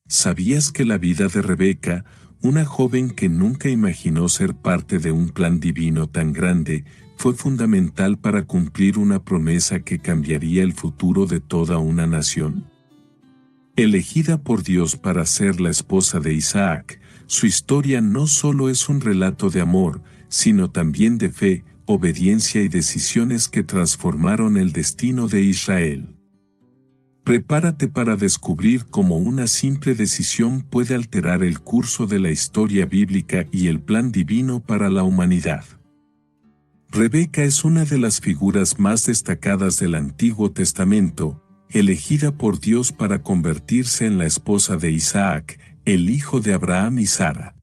¿Sabías que la vida de Rebeca, una joven que nunca imaginó ser parte de un plan divino tan grande, fue fundamental para cumplir una promesa que cambiaría el futuro de toda una nación? Elegida por Dios para ser la esposa de Isaac, su historia no solo es un relato de amor, sino también de fe, obediencia y decisiones que transformaron el destino de Israel. Prepárate para descubrir cómo una simple decisión puede alterar el curso de la historia bíblica y el plan divino para la humanidad. Rebeca es una de las figuras más destacadas del Antiguo Testamento, elegida por Dios para convertirse en la esposa de Isaac, el hijo de Abraham y Sara.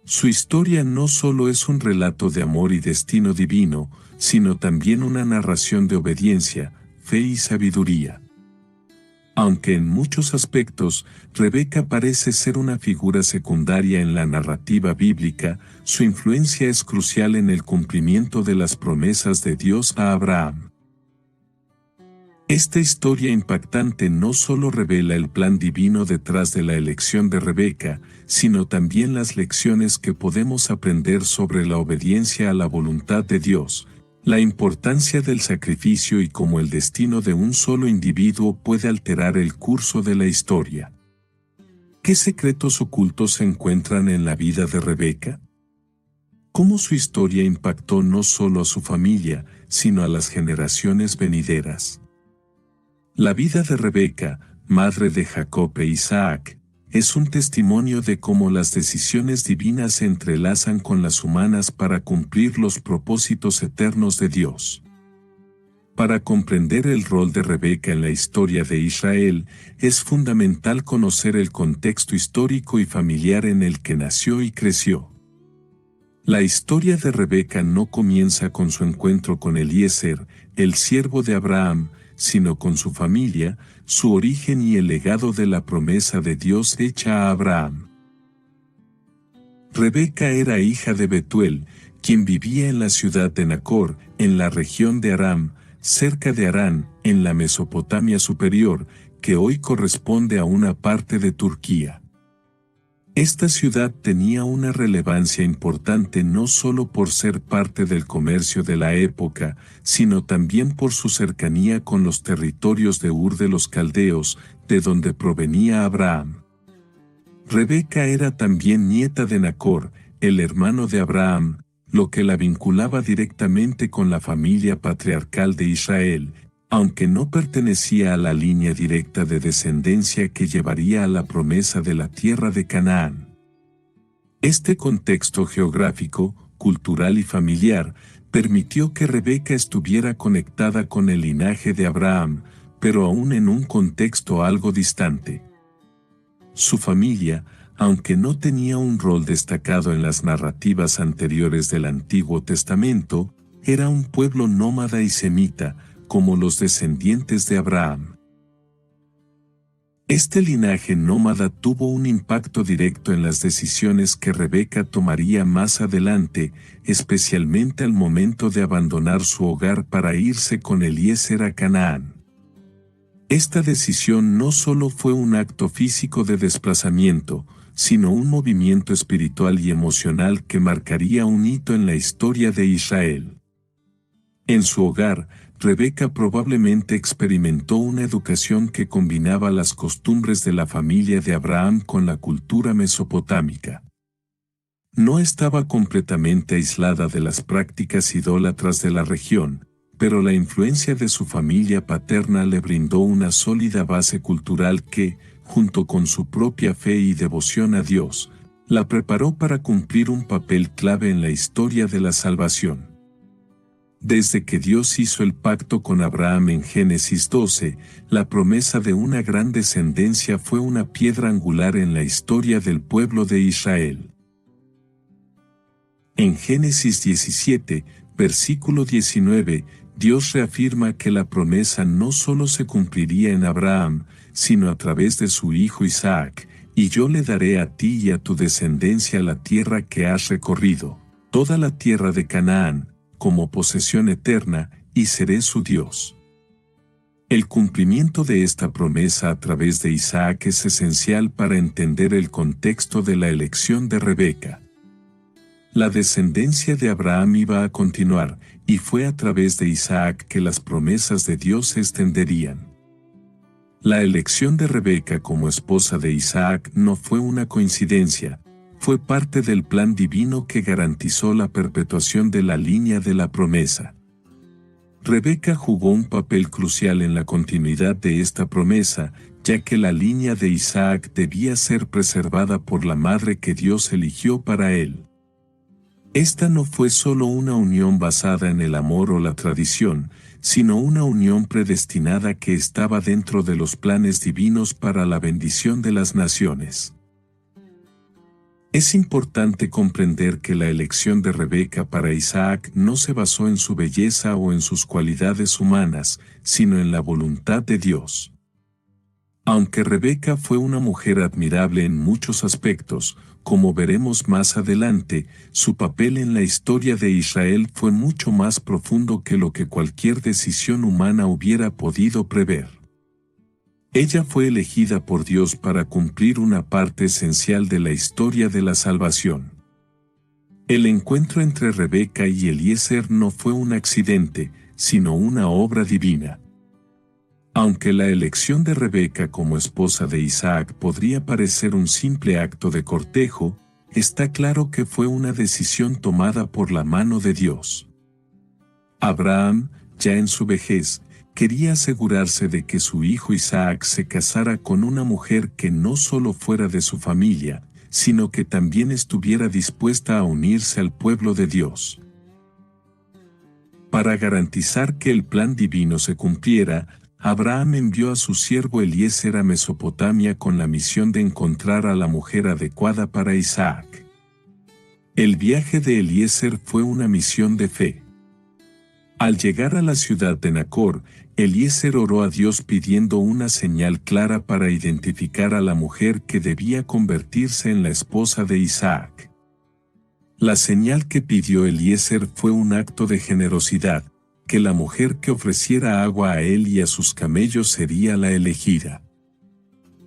Su historia no solo es un relato de amor y destino divino, sino también una narración de obediencia, fe y sabiduría. Aunque en muchos aspectos, Rebeca parece ser una figura secundaria en la narrativa bíblica, su influencia es crucial en el cumplimiento de las promesas de Dios a Abraham. Esta historia impactante no solo revela el plan divino detrás de la elección de Rebeca, sino también las lecciones que podemos aprender sobre la obediencia a la voluntad de Dios, la importancia del sacrificio y cómo el destino de un solo individuo puede alterar el curso de la historia. ¿Qué secretos ocultos se encuentran en la vida de Rebeca? ¿Cómo su historia impactó no solo a su familia, sino a las generaciones venideras? La vida de Rebeca, madre de Jacob e Isaac, es un testimonio de cómo las decisiones divinas se entrelazan con las humanas para cumplir los propósitos eternos de Dios. Para comprender el rol de Rebeca en la historia de Israel, es fundamental conocer el contexto histórico y familiar en el que nació y creció. La historia de Rebeca no comienza con su encuentro con Eliezer, el siervo de Abraham, sino con su familia, su origen y el legado de la promesa de Dios hecha a Abraham. Rebeca era hija de Betuel, quien vivía en la ciudad de Nacor, en la región de Aram, cerca de Harán, en la Mesopotamia superior, que hoy corresponde a una parte de Turquía. Esta ciudad tenía una relevancia importante no solo por ser parte del comercio de la época, sino también por su cercanía con los territorios de Ur de los Caldeos, de donde provenía Abraham. Rebeca era también nieta de Nacor, el hermano de Abraham, lo que la vinculaba directamente con la familia patriarcal de Israel, aunque no pertenecía a la línea directa de descendencia que llevaría a la promesa de la tierra de Canaán. Este contexto geográfico, cultural y familiar permitió que Rebeca estuviera conectada con el linaje de Abraham, pero aún en un contexto algo distante. Su familia, aunque no tenía un rol destacado en las narrativas anteriores del Antiguo Testamento, era un pueblo nómada y semita, como los descendientes de Abraham. Este linaje nómada tuvo un impacto directo en las decisiones que Rebeca tomaría más adelante, especialmente al momento de abandonar su hogar para irse con Eliezer a Canaán. Esta decisión no solo fue un acto físico de desplazamiento, sino un movimiento espiritual y emocional que marcaría un hito en la historia de Israel. En su hogar, Rebeca probablemente experimentó una educación que combinaba las costumbres de la familia de Abraham con la cultura mesopotámica. No estaba completamente aislada de las prácticas idólatras de la región, pero la influencia de su familia paterna le brindó una sólida base cultural que, junto con su propia fe y devoción a Dios, la preparó para cumplir un papel clave en la historia de la salvación. Desde que Dios hizo el pacto con Abraham en Génesis 12, la promesa de una gran descendencia fue una piedra angular en la historia del pueblo de Israel. En Génesis 17, versículo 19, Dios reafirma que la promesa no solo se cumpliría en Abraham, sino a través de su hijo Isaac, y yo le daré a ti y a tu descendencia la tierra que has recorrido, toda la tierra de Canaán, como posesión eterna, y seré su Dios. El cumplimiento de esta promesa a través de Isaac es esencial para entender el contexto de la elección de Rebeca. La descendencia de Abraham iba a continuar, y fue a través de Isaac que las promesas de Dios se extenderían. La elección de Rebeca como esposa de Isaac no fue una coincidencia, fue parte del plan divino que garantizó la perpetuación de la línea de la promesa. Rebeca jugó un papel crucial en la continuidad de esta promesa, ya que la línea de Isaac debía ser preservada por la madre que Dios eligió para él. Esta no fue solo una unión basada en el amor o la tradición, sino una unión predestinada que estaba dentro de los planes divinos para la bendición de las naciones. Es importante comprender que la elección de Rebeca para Isaac no se basó en su belleza o en sus cualidades humanas, sino en la voluntad de Dios. Aunque Rebeca fue una mujer admirable en muchos aspectos, como veremos más adelante, su papel en la historia de Israel fue mucho más profundo que lo que cualquier decisión humana hubiera podido prever. Ella fue elegida por Dios para cumplir una parte esencial de la historia de la salvación. El encuentro entre Rebeca y Eliezer no fue un accidente, sino una obra divina. Aunque la elección de Rebeca como esposa de Isaac podría parecer un simple acto de cortejo, está claro que fue una decisión tomada por la mano de Dios. Abraham, ya en su vejez, quería asegurarse de que su hijo Isaac se casara con una mujer que no solo fuera de su familia, sino que también estuviera dispuesta a unirse al pueblo de Dios. Para garantizar que el plan divino se cumpliera, Abraham envió a su siervo Eliezer a Mesopotamia con la misión de encontrar a la mujer adecuada para Isaac. El viaje de Eliezer fue una misión de fe. Al llegar a la ciudad de Nacor, Eliezer oró a Dios pidiendo una señal clara para identificar a la mujer que debía convertirse en la esposa de Isaac. La señal que pidió Eliezer fue un acto de generosidad, que la mujer que ofreciera agua a él y a sus camellos sería la elegida.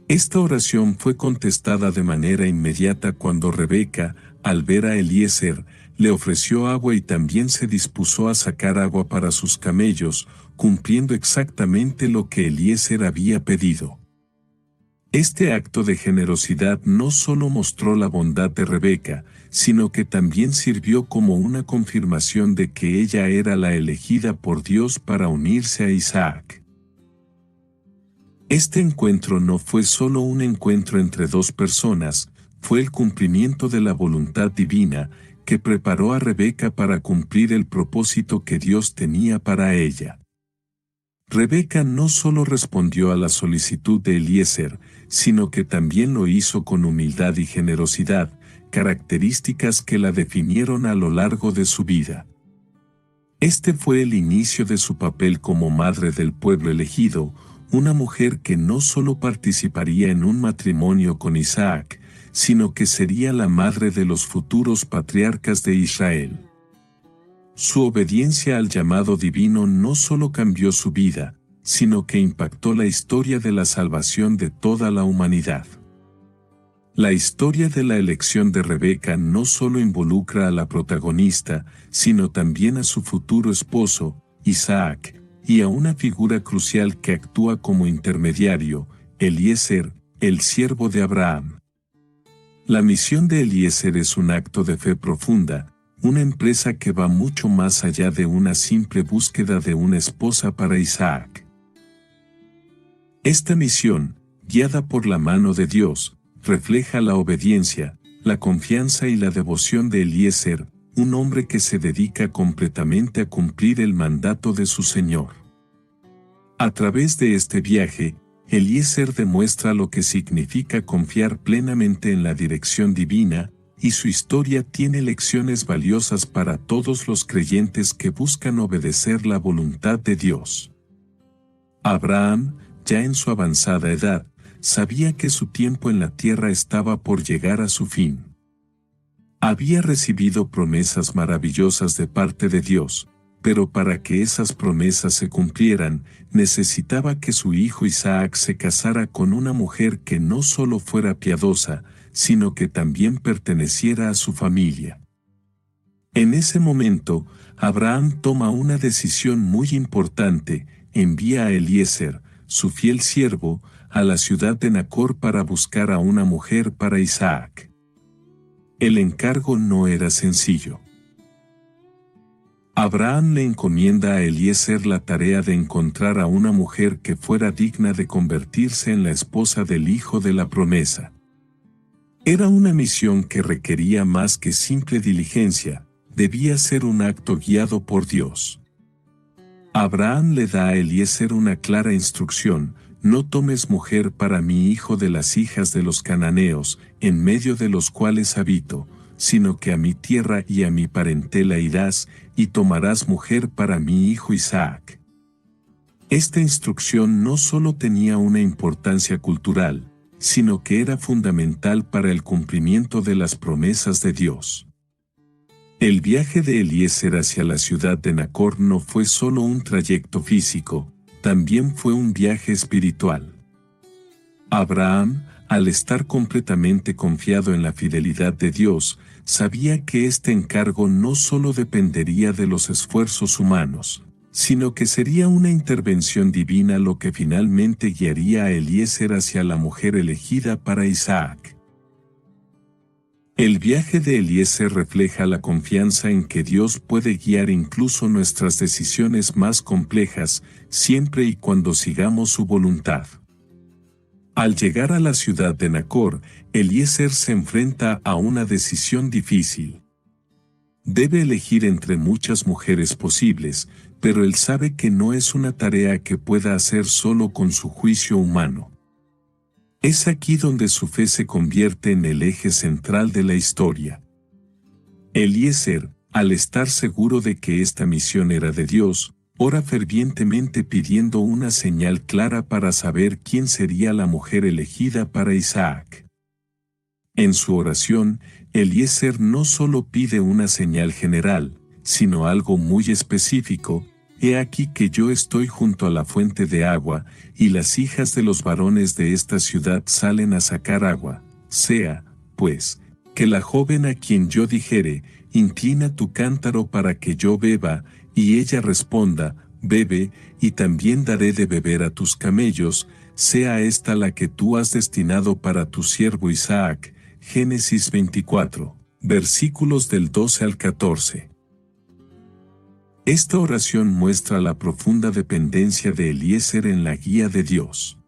Esta oración fue contestada de manera inmediata cuando Rebeca, al ver a Eliezer, le ofreció agua y también se dispuso a sacar agua para sus camellos, cumpliendo exactamente lo que Eliezer había pedido. Este acto de generosidad no solo mostró la bondad de Rebeca, sino que también sirvió como una confirmación de que ella era la elegida por Dios para unirse a Isaac. Este encuentro no fue solo un encuentro entre dos personas, fue el cumplimiento de la voluntad divina, que preparó a Rebeca para cumplir el propósito que Dios tenía para ella. Rebeca no solo respondió a la solicitud de Eliezer, sino que también lo hizo con humildad y generosidad, características que la definieron a lo largo de su vida. Este fue el inicio de su papel como madre del pueblo elegido, una mujer que no solo participaría en un matrimonio con Isaac, sino que sería la madre de los futuros patriarcas de Israel. Su obediencia al llamado divino no solo cambió su vida, sino que impactó la historia de la salvación de toda la humanidad. La historia de la elección de Rebeca no solo involucra a la protagonista, sino también a su futuro esposo, Isaac, y a una figura crucial que actúa como intermediario, Eliezer, el siervo de Abraham. La misión de Eliezer es un acto de fe profunda, una empresa que va mucho más allá de una simple búsqueda de una esposa para Isaac. Esta misión, guiada por la mano de Dios, refleja la obediencia, la confianza y la devoción de Eliezer, un hombre que se dedica completamente a cumplir el mandato de su Señor. A través de este viaje, Eliezer demuestra lo que significa confiar plenamente en la dirección divina, y su historia tiene lecciones valiosas para todos los creyentes que buscan obedecer la voluntad de Dios. Abraham, ya en su avanzada edad, sabía que su tiempo en la tierra estaba por llegar a su fin. Había recibido promesas maravillosas de parte de Dios, pero para que esas promesas se cumplieran, necesitaba que su hijo Isaac se casara con una mujer que no solo fuera piadosa, sino que también perteneciera a su familia. En ese momento, Abraham toma una decisión muy importante: envía a Eliezer, su fiel siervo, a la ciudad de Nacor para buscar a una mujer para Isaac. El encargo no era sencillo. Abraham le encomienda a Eliezer la tarea de encontrar a una mujer que fuera digna de convertirse en la esposa del hijo de la promesa. Era una misión que requería más que simple diligencia, debía ser un acto guiado por Dios. Abraham le da a Eliezer una clara instrucción: no tomes mujer para mi hijo de las hijas de los cananeos, en medio de los cuales habito, sino que a mi tierra y a mi parentela irás, y tomarás mujer para mi hijo Isaac. Esta instrucción no solo tenía una importancia cultural, sino que era fundamental para el cumplimiento de las promesas de Dios. El viaje de Eliezer hacia la ciudad de Nacor no fue solo un trayecto físico, también fue un viaje espiritual. Abraham, al estar completamente confiado en la fidelidad de Dios, sabía que este encargo no solo dependería de los esfuerzos humanos, sino que sería una intervención divina lo que finalmente guiaría a Eliezer hacia la mujer elegida para Isaac. El viaje de Eliezer refleja la confianza en que Dios puede guiar incluso nuestras decisiones más complejas, siempre y cuando sigamos su voluntad. Al llegar a la ciudad de Nacor, Eliezer se enfrenta a una decisión difícil. Debe elegir entre muchas mujeres posibles, pero él sabe que no es una tarea que pueda hacer solo con su juicio humano. Es aquí donde su fe se convierte en el eje central de la historia. Eliezer, al estar seguro de que esta misión era de Dios, ora fervientemente pidiendo una señal clara para saber quién sería la mujer elegida para Isaac. En su oración, Eliezer no solo pide una señal general, sino algo muy específico: he aquí que yo estoy junto a la fuente de agua, y las hijas de los varones de esta ciudad salen a sacar agua. Sea, pues, que la joven a quien yo dijere, inclina tu cántaro para que yo beba, y ella responda, bebe, y también daré de beber a tus camellos, sea esta la que tú has destinado para tu siervo Isaac. Génesis 24, versículos del 12 al 14. Esta oración muestra la profunda dependencia de Eliezer en la guía de Dios.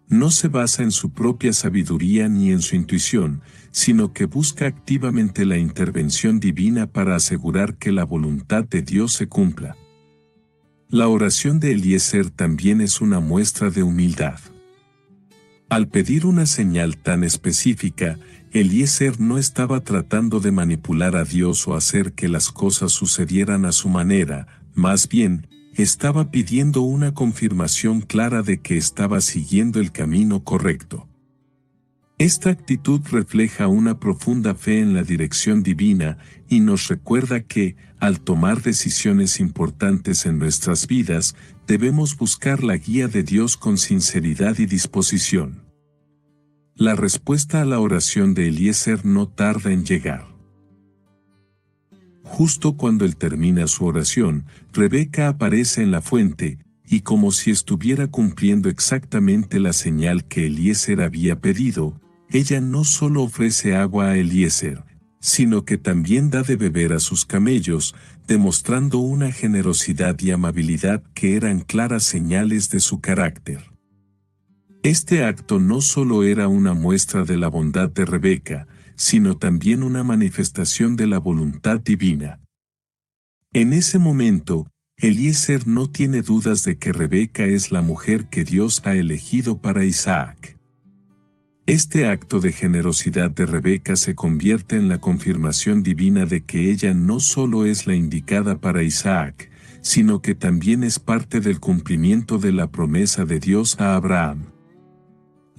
No se basa en su propia sabiduría ni en su intuición, sino que busca activamente la intervención divina para asegurar que la voluntad de Dios se cumpla. La oración de Eliezer también es una muestra de humildad. Al pedir una señal tan específica, Eliezer no estaba tratando de manipular a Dios o hacer que las cosas sucedieran a su manera, más bien, estaba pidiendo una confirmación clara de que estaba siguiendo el camino correcto. Esta actitud refleja una profunda fe en la dirección divina y nos recuerda que, al tomar decisiones importantes en nuestras vidas, debemos buscar la guía de Dios con sinceridad y disposición. La respuesta a la oración de Eliezer no tarda en llegar. Justo cuando él termina su oración, Rebeca aparece en la fuente, y como si estuviera cumpliendo exactamente la señal que Eliezer había pedido, ella no solo ofrece agua a Eliezer, sino que también da de beber a sus camellos, demostrando una generosidad y amabilidad que eran claras señales de su carácter. Este acto no solo era una muestra de la bondad de Rebeca, sino también una manifestación de la voluntad divina. En ese momento, Eliezer no tiene dudas de que Rebeca es la mujer que Dios ha elegido para Isaac. Este acto de generosidad de Rebeca se convierte en la confirmación divina de que ella no solo es la indicada para Isaac, sino que también es parte del cumplimiento de la promesa de Dios a Abraham.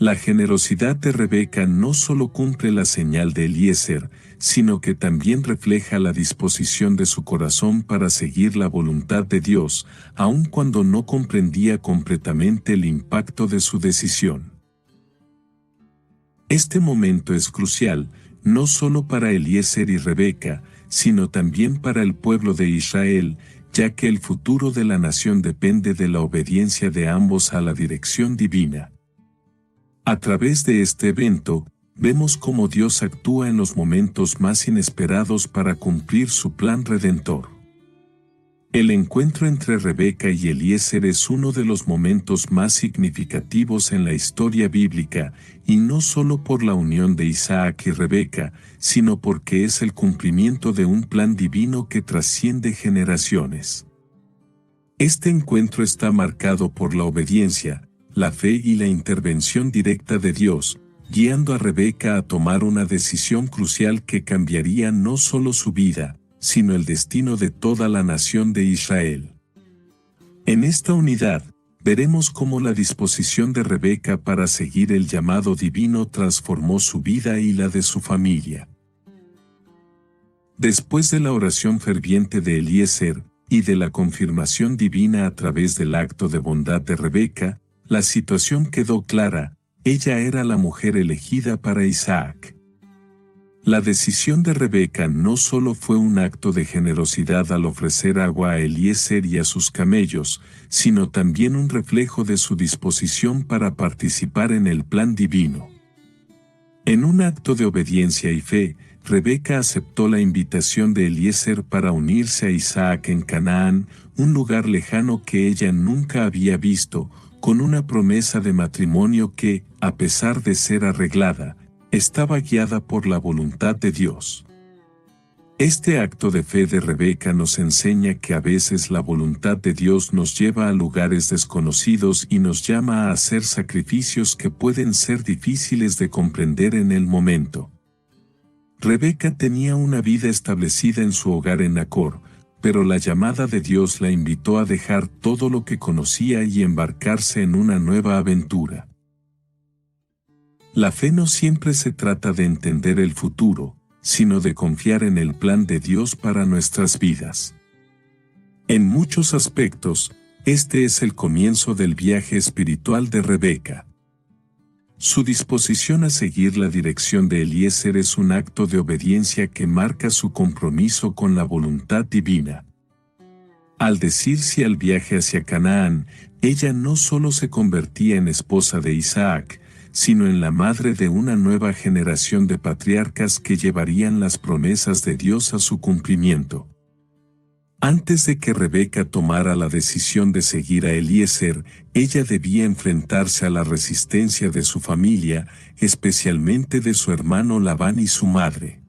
La generosidad de Rebeca no solo cumple la señal de Eliezer, sino que también refleja la disposición de su corazón para seguir la voluntad de Dios, aun cuando no comprendía completamente el impacto de su decisión. Este momento es crucial, no solo para Eliezer y Rebeca, sino también para el pueblo de Israel, ya que el futuro de la nación depende de la obediencia de ambos a la dirección divina. A través de este evento, vemos cómo Dios actúa en los momentos más inesperados para cumplir su plan redentor. El encuentro entre Rebeca y Eliezer es uno de los momentos más significativos en la historia bíblica, y no solo por la unión de Isaac y Rebeca, sino porque es el cumplimiento de un plan divino que trasciende generaciones. Este encuentro está marcado por la obediencia, la fe y la intervención directa de Dios, guiando a Rebeca a tomar una decisión crucial que cambiaría no solo su vida, sino el destino de toda la nación de Israel. En esta unidad, veremos cómo la disposición de Rebeca para seguir el llamado divino transformó su vida y la de su familia. Después de la oración ferviente de Eliezer y de la confirmación divina a través del acto de bondad de Rebeca, la situación quedó clara: ella era la mujer elegida para Isaac. La decisión de Rebeca no solo fue un acto de generosidad al ofrecer agua a Eliezer y a sus camellos, sino también un reflejo de su disposición para participar en el plan divino. En un acto de obediencia y fe, Rebeca aceptó la invitación de Eliezer para unirse a Isaac en Canaán, un lugar lejano que ella nunca había visto, con una promesa de matrimonio que, a pesar de ser arreglada, estaba guiada por la voluntad de Dios. Este acto de fe de Rebeca nos enseña que a veces la voluntad de Dios nos lleva a lugares desconocidos y nos llama a hacer sacrificios que pueden ser difíciles de comprender en el momento. Rebeca tenía una vida establecida en su hogar en Nacor, pero la llamada de Dios la invitó a dejar todo lo que conocía y embarcarse en una nueva aventura. La fe no siempre se trata de entender el futuro, sino de confiar en el plan de Dios para nuestras vidas. En muchos aspectos, este es el comienzo del viaje espiritual de Rebeca. Su disposición a seguir la dirección de Eliezer es un acto de obediencia que marca su compromiso con la voluntad divina. Al decir sí al viaje hacia Canaán, ella no solo se convertía en esposa de Isaac, sino en la madre de una nueva generación de patriarcas que llevarían las promesas de Dios a su cumplimiento. Antes de que Rebeca tomara la decisión de seguir a Eliezer, ella debía enfrentarse a la resistencia de su familia, especialmente de su hermano Labán y su madre.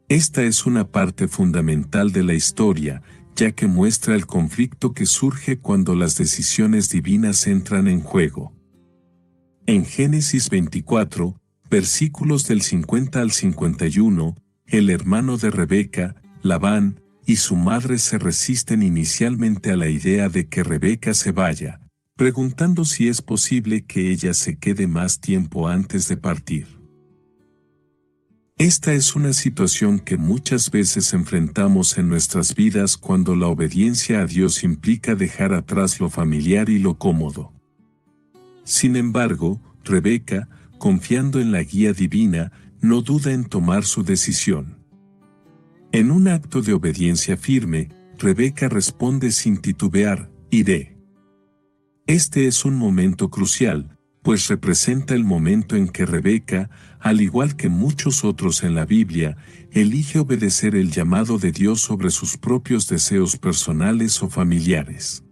Esta es una parte fundamental de la historia, ya que muestra el conflicto que surge cuando las decisiones divinas entran en juego. En Génesis 24, versículos del 50 al 51, el hermano de Rebeca, Labán, y su madre se resisten inicialmente a la idea de que Rebeca se vaya, preguntando si es posible que ella se quede más tiempo antes de partir. Esta es una situación que muchas veces enfrentamos en nuestras vidas cuando la obediencia a Dios implica dejar atrás lo familiar y lo cómodo. Sin embargo, Rebeca, confiando en la guía divina, no duda en tomar su decisión. En un acto de obediencia firme, Rebeca responde sin titubear: iré. Este es un momento crucial, pues representa el momento en que Rebeca, al igual que muchos otros en la Biblia, elige obedecer el llamado de Dios sobre sus propios deseos personales o familiares.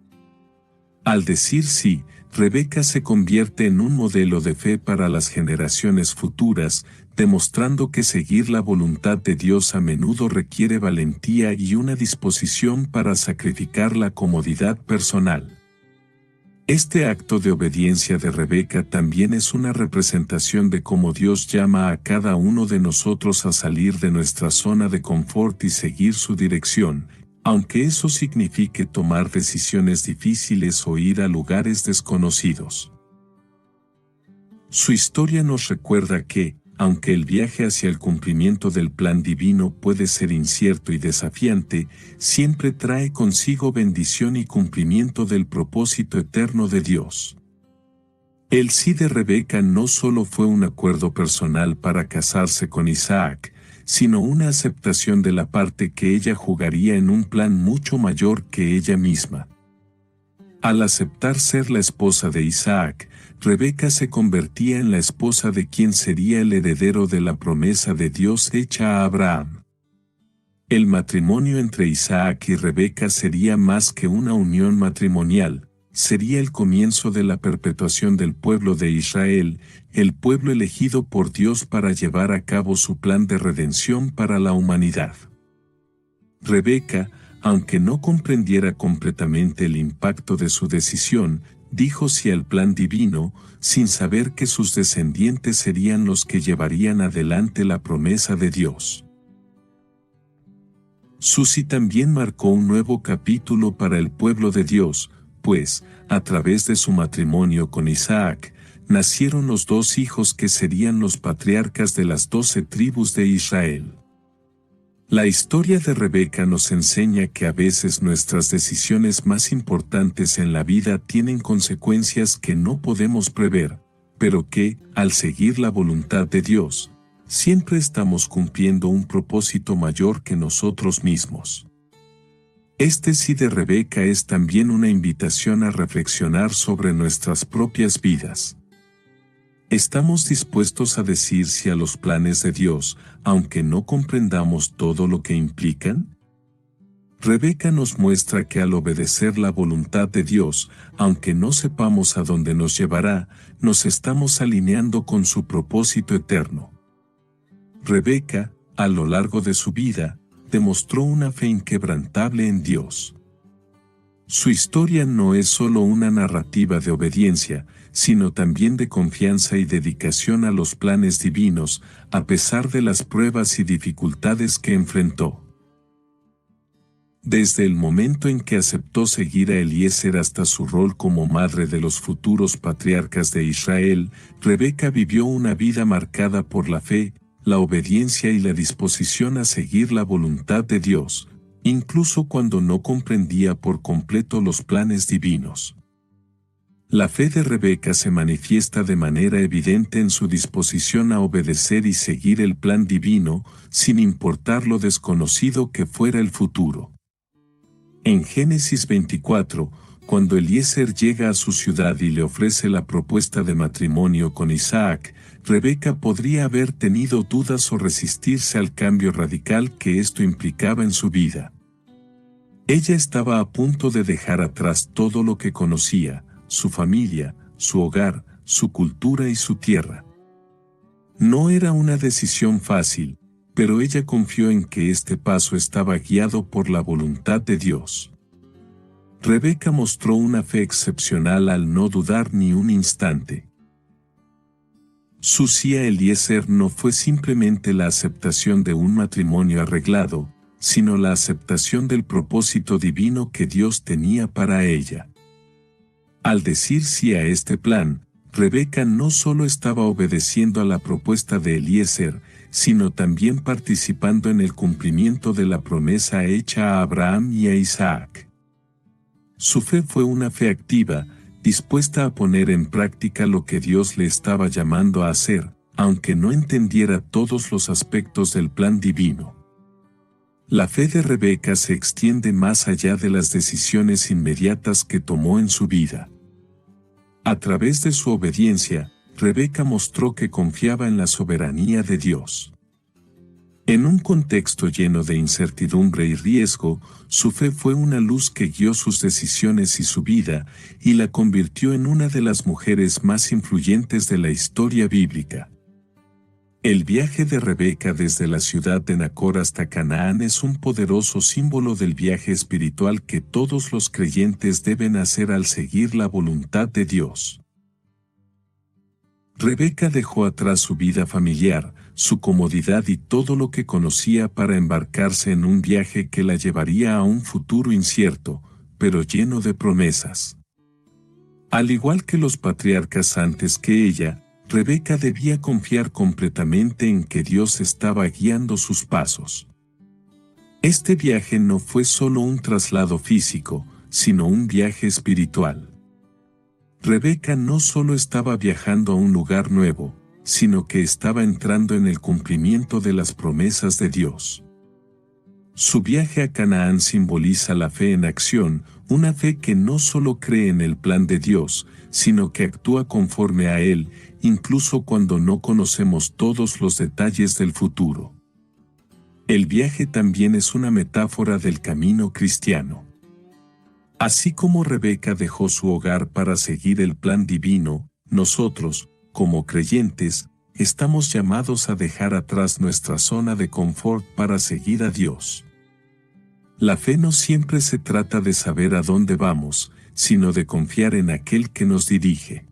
Al decir sí, Rebeca se convierte en un modelo de fe para las generaciones futuras, demostrando que seguir la voluntad de Dios a menudo requiere valentía y una disposición para sacrificar la comodidad personal. Este acto de obediencia de Rebeca también es una representación de cómo Dios llama a cada uno de nosotros a salir de nuestra zona de confort y seguir su dirección, aunque eso signifique tomar decisiones difíciles o ir a lugares desconocidos. Su historia nos recuerda que, aunque el viaje hacia el cumplimiento del plan divino puede ser incierto y desafiante, siempre trae consigo bendición y cumplimiento del propósito eterno de Dios. El sí de Rebeca no solo fue un acuerdo personal para casarse con Isaac, sino una aceptación de la parte que ella jugaría en un plan mucho mayor que ella misma. Al aceptar ser la esposa de Isaac, Rebeca se convertía en la esposa de quien sería el heredero de la promesa de Dios hecha a Abraham. El matrimonio entre Isaac y Rebeca sería más que una unión matrimonial, sería el comienzo de la perpetuación del pueblo de Israel, el pueblo elegido por Dios para llevar a cabo su plan de redención para la humanidad. Rebeca, aunque no comprendiera completamente el impacto de su decisión, dijo sí al plan divino, sin saber que sus descendientes serían los que llevarían adelante la promesa de Dios. Su sí también marcó un nuevo capítulo para el pueblo de Dios, pues, a través de su matrimonio con Isaac, nacieron los 2 hijos que serían los patriarcas de las 12 tribus de Israel. La historia de Rebeca nos enseña que a veces nuestras decisiones más importantes en la vida tienen consecuencias que no podemos prever, pero que, al seguir la voluntad de Dios, siempre estamos cumpliendo un propósito mayor que nosotros mismos. Este sí de Rebeca es también una invitación a reflexionar sobre nuestras propias vidas. ¿Estamos dispuestos a decir sí a los planes de Dios, aunque no comprendamos todo lo que implican? Rebeca nos muestra que al obedecer la voluntad de Dios, aunque no sepamos a dónde nos llevará, nos estamos alineando con su propósito eterno. Rebeca, a lo largo de su vida, demostró una fe inquebrantable en Dios. Su historia no es solo una narrativa de obediencia, sino también de confianza y dedicación a los planes divinos, a pesar de las pruebas y dificultades que enfrentó. Desde el momento en que aceptó seguir a Eliezer hasta su rol como madre de los futuros patriarcas de Israel, Rebeca vivió una vida marcada por la fe, la obediencia y la disposición a seguir la voluntad de Dios, incluso cuando no comprendía por completo los planes divinos. La fe de Rebeca se manifiesta de manera evidente en su disposición a obedecer y seguir el plan divino, sin importar lo desconocido que fuera el futuro. En Génesis 24, cuando Eliezer llega a su ciudad y le ofrece la propuesta de matrimonio con Isaac, Rebeca podría haber tenido dudas o resistirse al cambio radical que esto implicaba en su vida. Ella estaba a punto de dejar atrás todo lo que conocía, su familia, su hogar, su cultura y su tierra. No era una decisión fácil, pero ella confió en que este paso estaba guiado por la voluntad de Dios. Rebeca mostró una fe excepcional al no dudar ni un instante. Su sí a Eliezer no fue simplemente la aceptación de un matrimonio arreglado, sino la aceptación del propósito divino que Dios tenía para ella. Al decir sí a este plan, Rebeca no solo estaba obedeciendo a la propuesta de Eliezer, sino también participando en el cumplimiento de la promesa hecha a Abraham y a Isaac. Su fe fue una fe activa, dispuesta a poner en práctica lo que Dios le estaba llamando a hacer, aunque no entendiera todos los aspectos del plan divino. La fe de Rebeca se extiende más allá de las decisiones inmediatas que tomó en su vida. A través de su obediencia, Rebeca mostró que confiaba en la soberanía de Dios. En un contexto lleno de incertidumbre y riesgo, su fe fue una luz que guió sus decisiones y su vida, y la convirtió en una de las mujeres más influyentes de la historia bíblica. El viaje de Rebeca desde la ciudad de Nacor hasta Canaán es un poderoso símbolo del viaje espiritual que todos los creyentes deben hacer al seguir la voluntad de Dios. Rebeca dejó atrás su vida familiar, su comodidad y todo lo que conocía para embarcarse en un viaje que la llevaría a un futuro incierto, pero lleno de promesas. Al igual que los patriarcas antes que ella, Rebeca debía confiar completamente en que Dios estaba guiando sus pasos. Este viaje no fue solo un traslado físico, sino un viaje espiritual. Rebeca no solo estaba viajando a un lugar nuevo, sino que estaba entrando en el cumplimiento de las promesas de Dios. Su viaje a Canaán simboliza la fe en acción, una fe que no solo cree en el plan de Dios, sino que actúa conforme a él, incluso cuando no conocemos todos los detalles del futuro. El viaje también es una metáfora del camino cristiano. Así como Rebeca dejó su hogar para seguir el plan divino, nosotros, como creyentes, estamos llamados a dejar atrás nuestra zona de confort para seguir a Dios. La fe no siempre se trata de saber a dónde vamos, sino de confiar en aquel que nos dirige.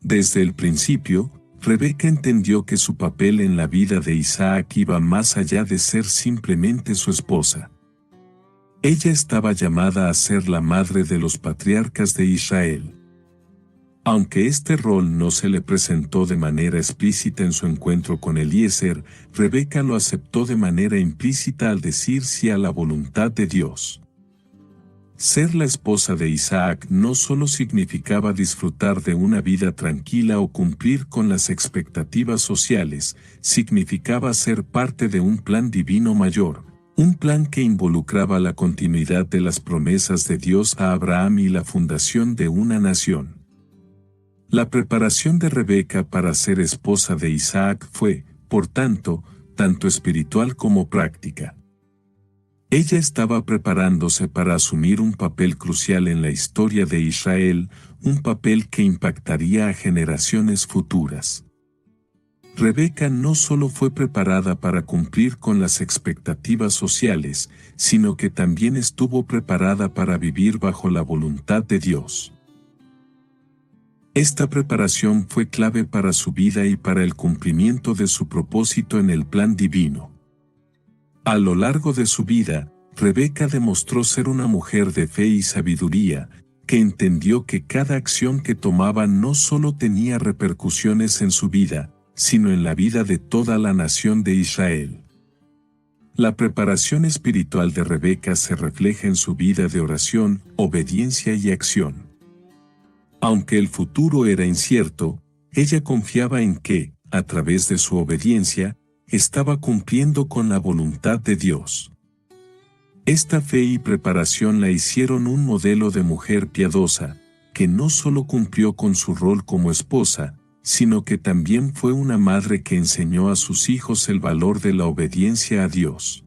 Desde el principio, Rebeca entendió que su papel en la vida de Isaac iba más allá de ser simplemente su esposa. Ella estaba llamada a ser la madre de los patriarcas de Israel. Aunque este rol no se le presentó de manera explícita en su encuentro con Eliezer, Rebeca lo aceptó de manera implícita al decir sí a la voluntad de Dios. Ser la esposa de Isaac no solo significaba disfrutar de una vida tranquila o cumplir con las expectativas sociales, significaba ser parte de un plan divino mayor, un plan que involucraba la continuidad de las promesas de Dios a Abraham y la fundación de una nación. La preparación de Rebeca para ser esposa de Isaac fue, por tanto, tanto espiritual como práctica. Ella estaba preparándose para asumir un papel crucial en la historia de Israel, un papel que impactaría a generaciones futuras. Rebeca no solo fue preparada para cumplir con las expectativas sociales, sino que también estuvo preparada para vivir bajo la voluntad de Dios. Esta preparación fue clave para su vida y para el cumplimiento de su propósito en el plan divino. A lo largo de su vida, Rebeca demostró ser una mujer de fe y sabiduría, que entendió que cada acción que tomaba no solo tenía repercusiones en su vida, sino en la vida de toda la nación de Israel. La preparación espiritual de Rebeca se refleja en su vida de oración, obediencia y acción. Aunque el futuro era incierto, ella confiaba en que, a través de su obediencia, estaba cumpliendo con la voluntad de Dios. Esta fe y preparación la hicieron un modelo de mujer piadosa, que no solo cumplió con su rol como esposa, sino que también fue una madre que enseñó a sus hijos el valor de la obediencia a Dios.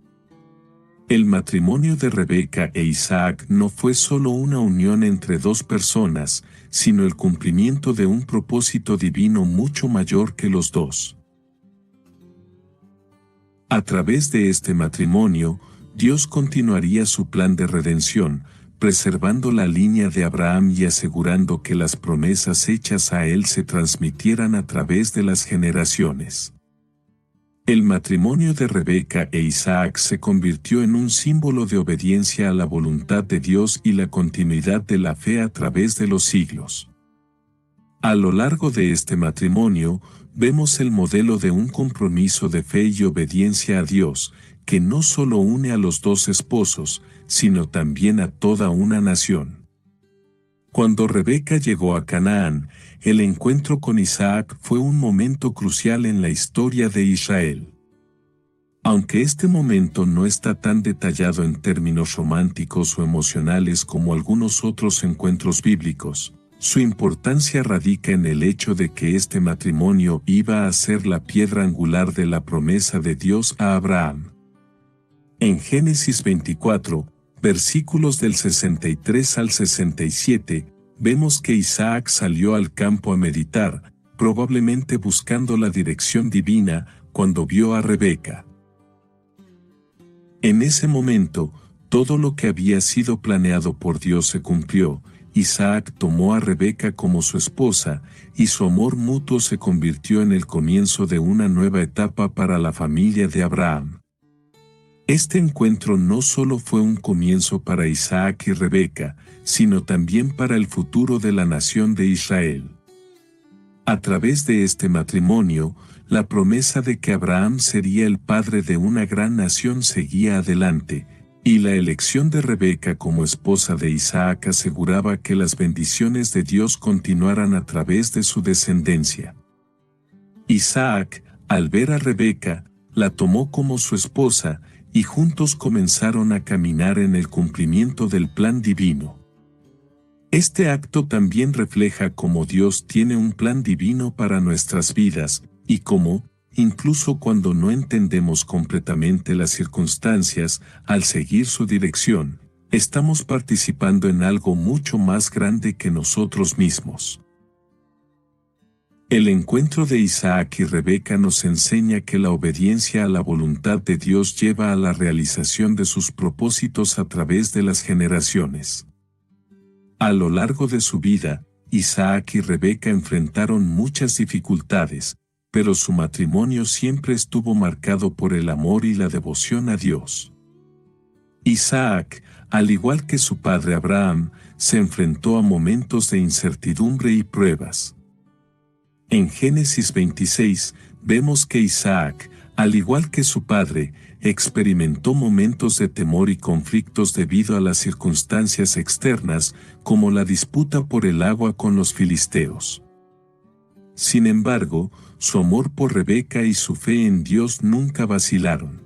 El matrimonio de Rebeca e Isaac no fue solo una unión entre dos personas, sino el cumplimiento de un propósito divino mucho mayor que los dos. A través de este matrimonio, Dios continuaría su plan de redención, preservando la línea de Abraham y asegurando que las promesas hechas a él se transmitieran a través de las generaciones. El matrimonio de Rebeca e Isaac se convirtió en un símbolo de obediencia a la voluntad de Dios y la continuidad de la fe a través de los siglos. A lo largo de este matrimonio, vemos el modelo de un compromiso de fe y obediencia a Dios, que no solo une a los dos esposos, sino también a toda una nación. Cuando Rebeca llegó a Canaán, el encuentro con Isaac fue un momento crucial en la historia de Israel. Aunque este momento no está tan detallado en términos románticos o emocionales como algunos otros encuentros bíblicos, su importancia radica en el hecho de que este matrimonio iba a ser la piedra angular de la promesa de Dios a Abraham. En Génesis 24, versículos del 63 al 67, vemos que Isaac salió al campo a meditar, probablemente buscando la dirección divina, cuando vio a Rebeca. En ese momento, todo lo que había sido planeado por Dios se cumplió. Isaac tomó a Rebeca como su esposa, y su amor mutuo se convirtió en el comienzo de una nueva etapa para la familia de Abraham. Este encuentro no solo fue un comienzo para Isaac y Rebeca, sino también para el futuro de la nación de Israel. A través de este matrimonio, la promesa de que Abraham sería el padre de una gran nación seguía adelante, y la elección de Rebeca como esposa de Isaac aseguraba que las bendiciones de Dios continuaran a través de su descendencia. Isaac, al ver a Rebeca, la tomó como su esposa, y juntos comenzaron a caminar en el cumplimiento del plan divino. Este acto también refleja cómo Dios tiene un plan divino para nuestras vidas, y cómo, incluso cuando no entendemos completamente las circunstancias, al seguir su dirección, estamos participando en algo mucho más grande que nosotros mismos. El encuentro de Isaac y Rebeca nos enseña que la obediencia a la voluntad de Dios lleva a la realización de sus propósitos a través de las generaciones. A lo largo de su vida, Isaac y Rebeca enfrentaron muchas dificultades, pero su matrimonio siempre estuvo marcado por el amor y la devoción a Dios. Isaac, al igual que su padre Abraham, se enfrentó a momentos de incertidumbre y pruebas. En Génesis 26, vemos que Isaac, al igual que su padre, experimentó momentos de temor y conflictos debido a las circunstancias externas, como la disputa por el agua con los filisteos. Sin embargo, su amor por Rebeca y su fe en Dios nunca vacilaron.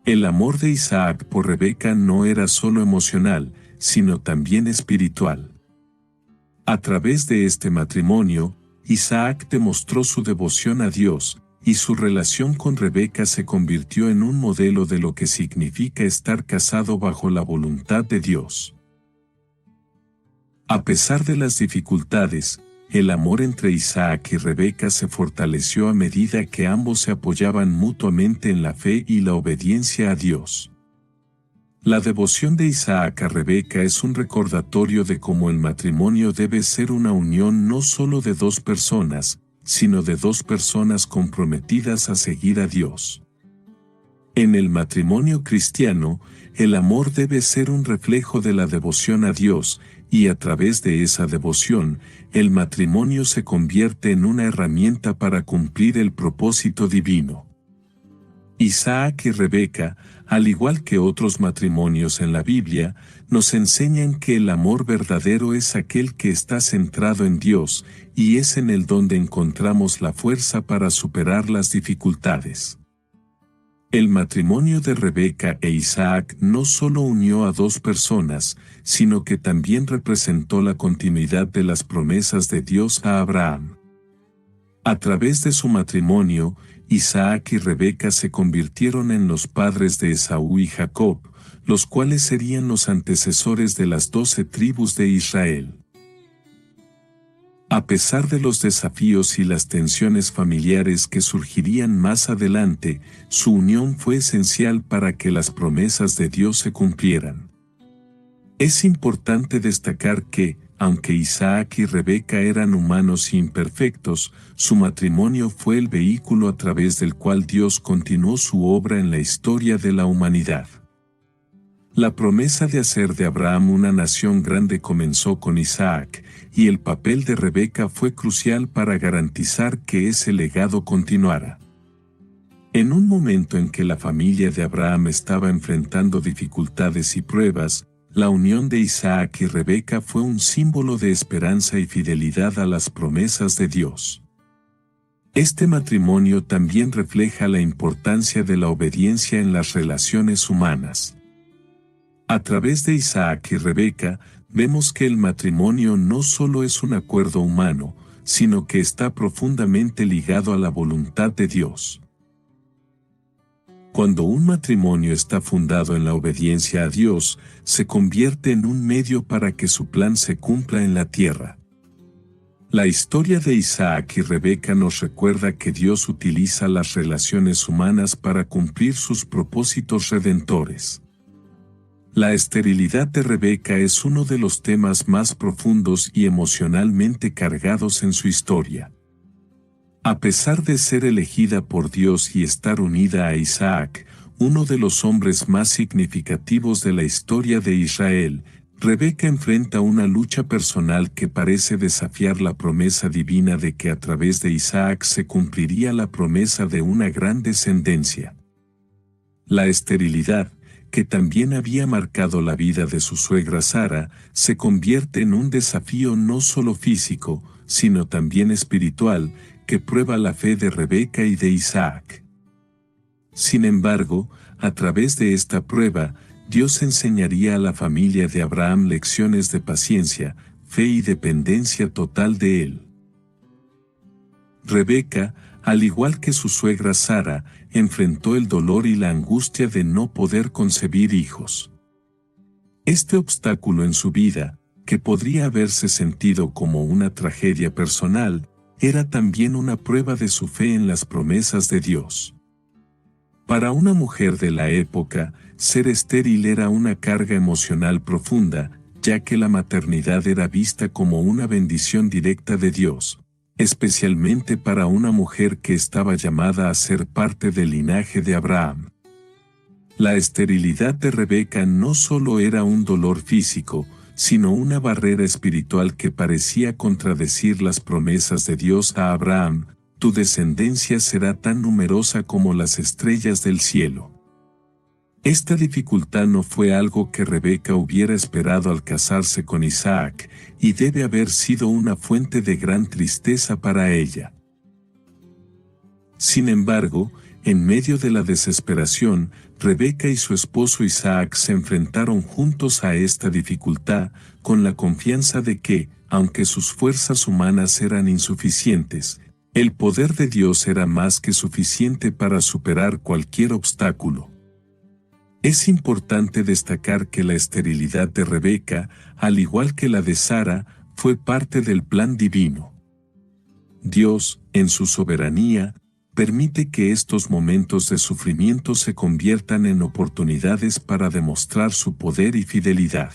El amor de Isaac por Rebeca no era solo emocional, sino también espiritual. A través de este matrimonio, Isaac demostró su devoción a Dios, y su relación con Rebeca se convirtió en un modelo de lo que significa estar casado bajo la voluntad de Dios. A pesar de las dificultades, el amor entre Isaac y Rebeca se fortaleció a medida que ambos se apoyaban mutuamente en la fe y la obediencia a Dios. La devoción de Isaac a Rebeca es un recordatorio de cómo el matrimonio debe ser una unión no solo de dos personas, sino de dos personas comprometidas a seguir a Dios. En el matrimonio cristiano, el amor debe ser un reflejo de la devoción a Dios, y a través de esa devoción, el matrimonio se convierte en una herramienta para cumplir el propósito divino. Isaac y Rebeca, al igual que otros matrimonios en la Biblia, nos enseñan que el amor verdadero es aquel que está centrado en Dios, y es en él donde encontramos la fuerza para superar las dificultades. El matrimonio de Rebeca e Isaac no solo unió a dos personas, sino que también representó la continuidad de las promesas de Dios a Abraham. A través de su matrimonio, Isaac y Rebeca se convirtieron en los padres de Esaú y Jacob, los cuales serían los antecesores de las 12 tribus de Israel. A pesar de los desafíos y las tensiones familiares que surgirían más adelante, su unión fue esencial para que las promesas de Dios se cumplieran. Es importante destacar que, aunque Isaac y Rebeca eran humanos imperfectos, su matrimonio fue el vehículo a través del cual Dios continuó su obra en la historia de la humanidad. La promesa de hacer de Abraham una nación grande comenzó con Isaac, y el papel de Rebeca fue crucial para garantizar que ese legado continuara. En un momento en que la familia de Abraham estaba enfrentando dificultades y pruebas, la unión de Isaac y Rebeca fue un símbolo de esperanza y fidelidad a las promesas de Dios. Este matrimonio también refleja la importancia de la obediencia en las relaciones humanas. A través de Isaac y Rebeca, vemos que el matrimonio no solo es un acuerdo humano, sino que está profundamente ligado a la voluntad de Dios. Cuando un matrimonio está fundado en la obediencia a Dios, se convierte en un medio para que su plan se cumpla en la tierra. La historia de Isaac y Rebeca nos recuerda que Dios utiliza las relaciones humanas para cumplir sus propósitos redentores. La esterilidad de Rebeca es uno de los temas más profundos y emocionalmente cargados en su historia. A pesar de ser elegida por Dios y estar unida a Isaac, uno de los hombres más significativos de la historia de Israel, Rebeca enfrenta una lucha personal que parece desafiar la promesa divina de que a través de Isaac se cumpliría la promesa de una gran descendencia. La esterilidad, que también había marcado la vida de su suegra Sara, se convierte en un desafío no solo físico, sino también espiritual, que prueba la fe de Rebeca y de Isaac. Sin embargo, a través de esta prueba, Dios enseñaría a la familia de Abraham lecciones de paciencia, fe y dependencia total de él. Rebeca, al igual que su suegra Sara, enfrentó el dolor y la angustia de no poder concebir hijos. Este obstáculo en su vida, que podría haberse sentido como una tragedia personal, era también una prueba de su fe en las promesas de Dios. Para una mujer de la época, ser estéril era una carga emocional profunda, ya que la maternidad era vista como una bendición directa de Dios, especialmente para una mujer que estaba llamada a ser parte del linaje de Abraham. La esterilidad de Rebeca no solo era un dolor físico, sino una barrera espiritual que parecía contradecir las promesas de Dios a Abraham: tu descendencia será tan numerosa como las estrellas del cielo. Esta dificultad no fue algo que Rebeca hubiera esperado al casarse con Isaac, y debe haber sido una fuente de gran tristeza para ella. Sin embargo, en medio de la desesperación, Rebeca y su esposo Isaac se enfrentaron juntos a esta dificultad, con la confianza de que, aunque sus fuerzas humanas eran insuficientes, el poder de Dios era más que suficiente para superar cualquier obstáculo. Es importante destacar que la esterilidad de Rebeca, al igual que la de Sara, fue parte del plan divino. Dios, en su soberanía, permite que estos momentos de sufrimiento se conviertan en oportunidades para demostrar su poder y fidelidad.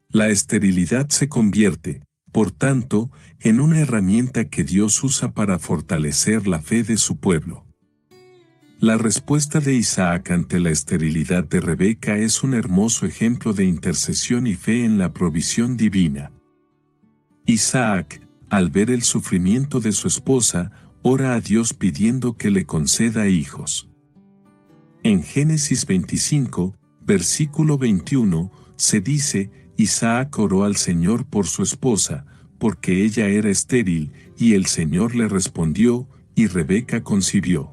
La esterilidad se convierte, por tanto, en una herramienta que Dios usa para fortalecer la fe de su pueblo. La respuesta de Isaac ante la esterilidad de Rebeca es un hermoso ejemplo de intercesión y fe en la provisión divina. Isaac, al ver el sufrimiento de su esposa, ora a Dios pidiendo que le conceda hijos. En Génesis 25, versículo 21, se dice: Isaac oró al Señor por su esposa, porque ella era estéril, y el Señor le respondió, y Rebeca concibió.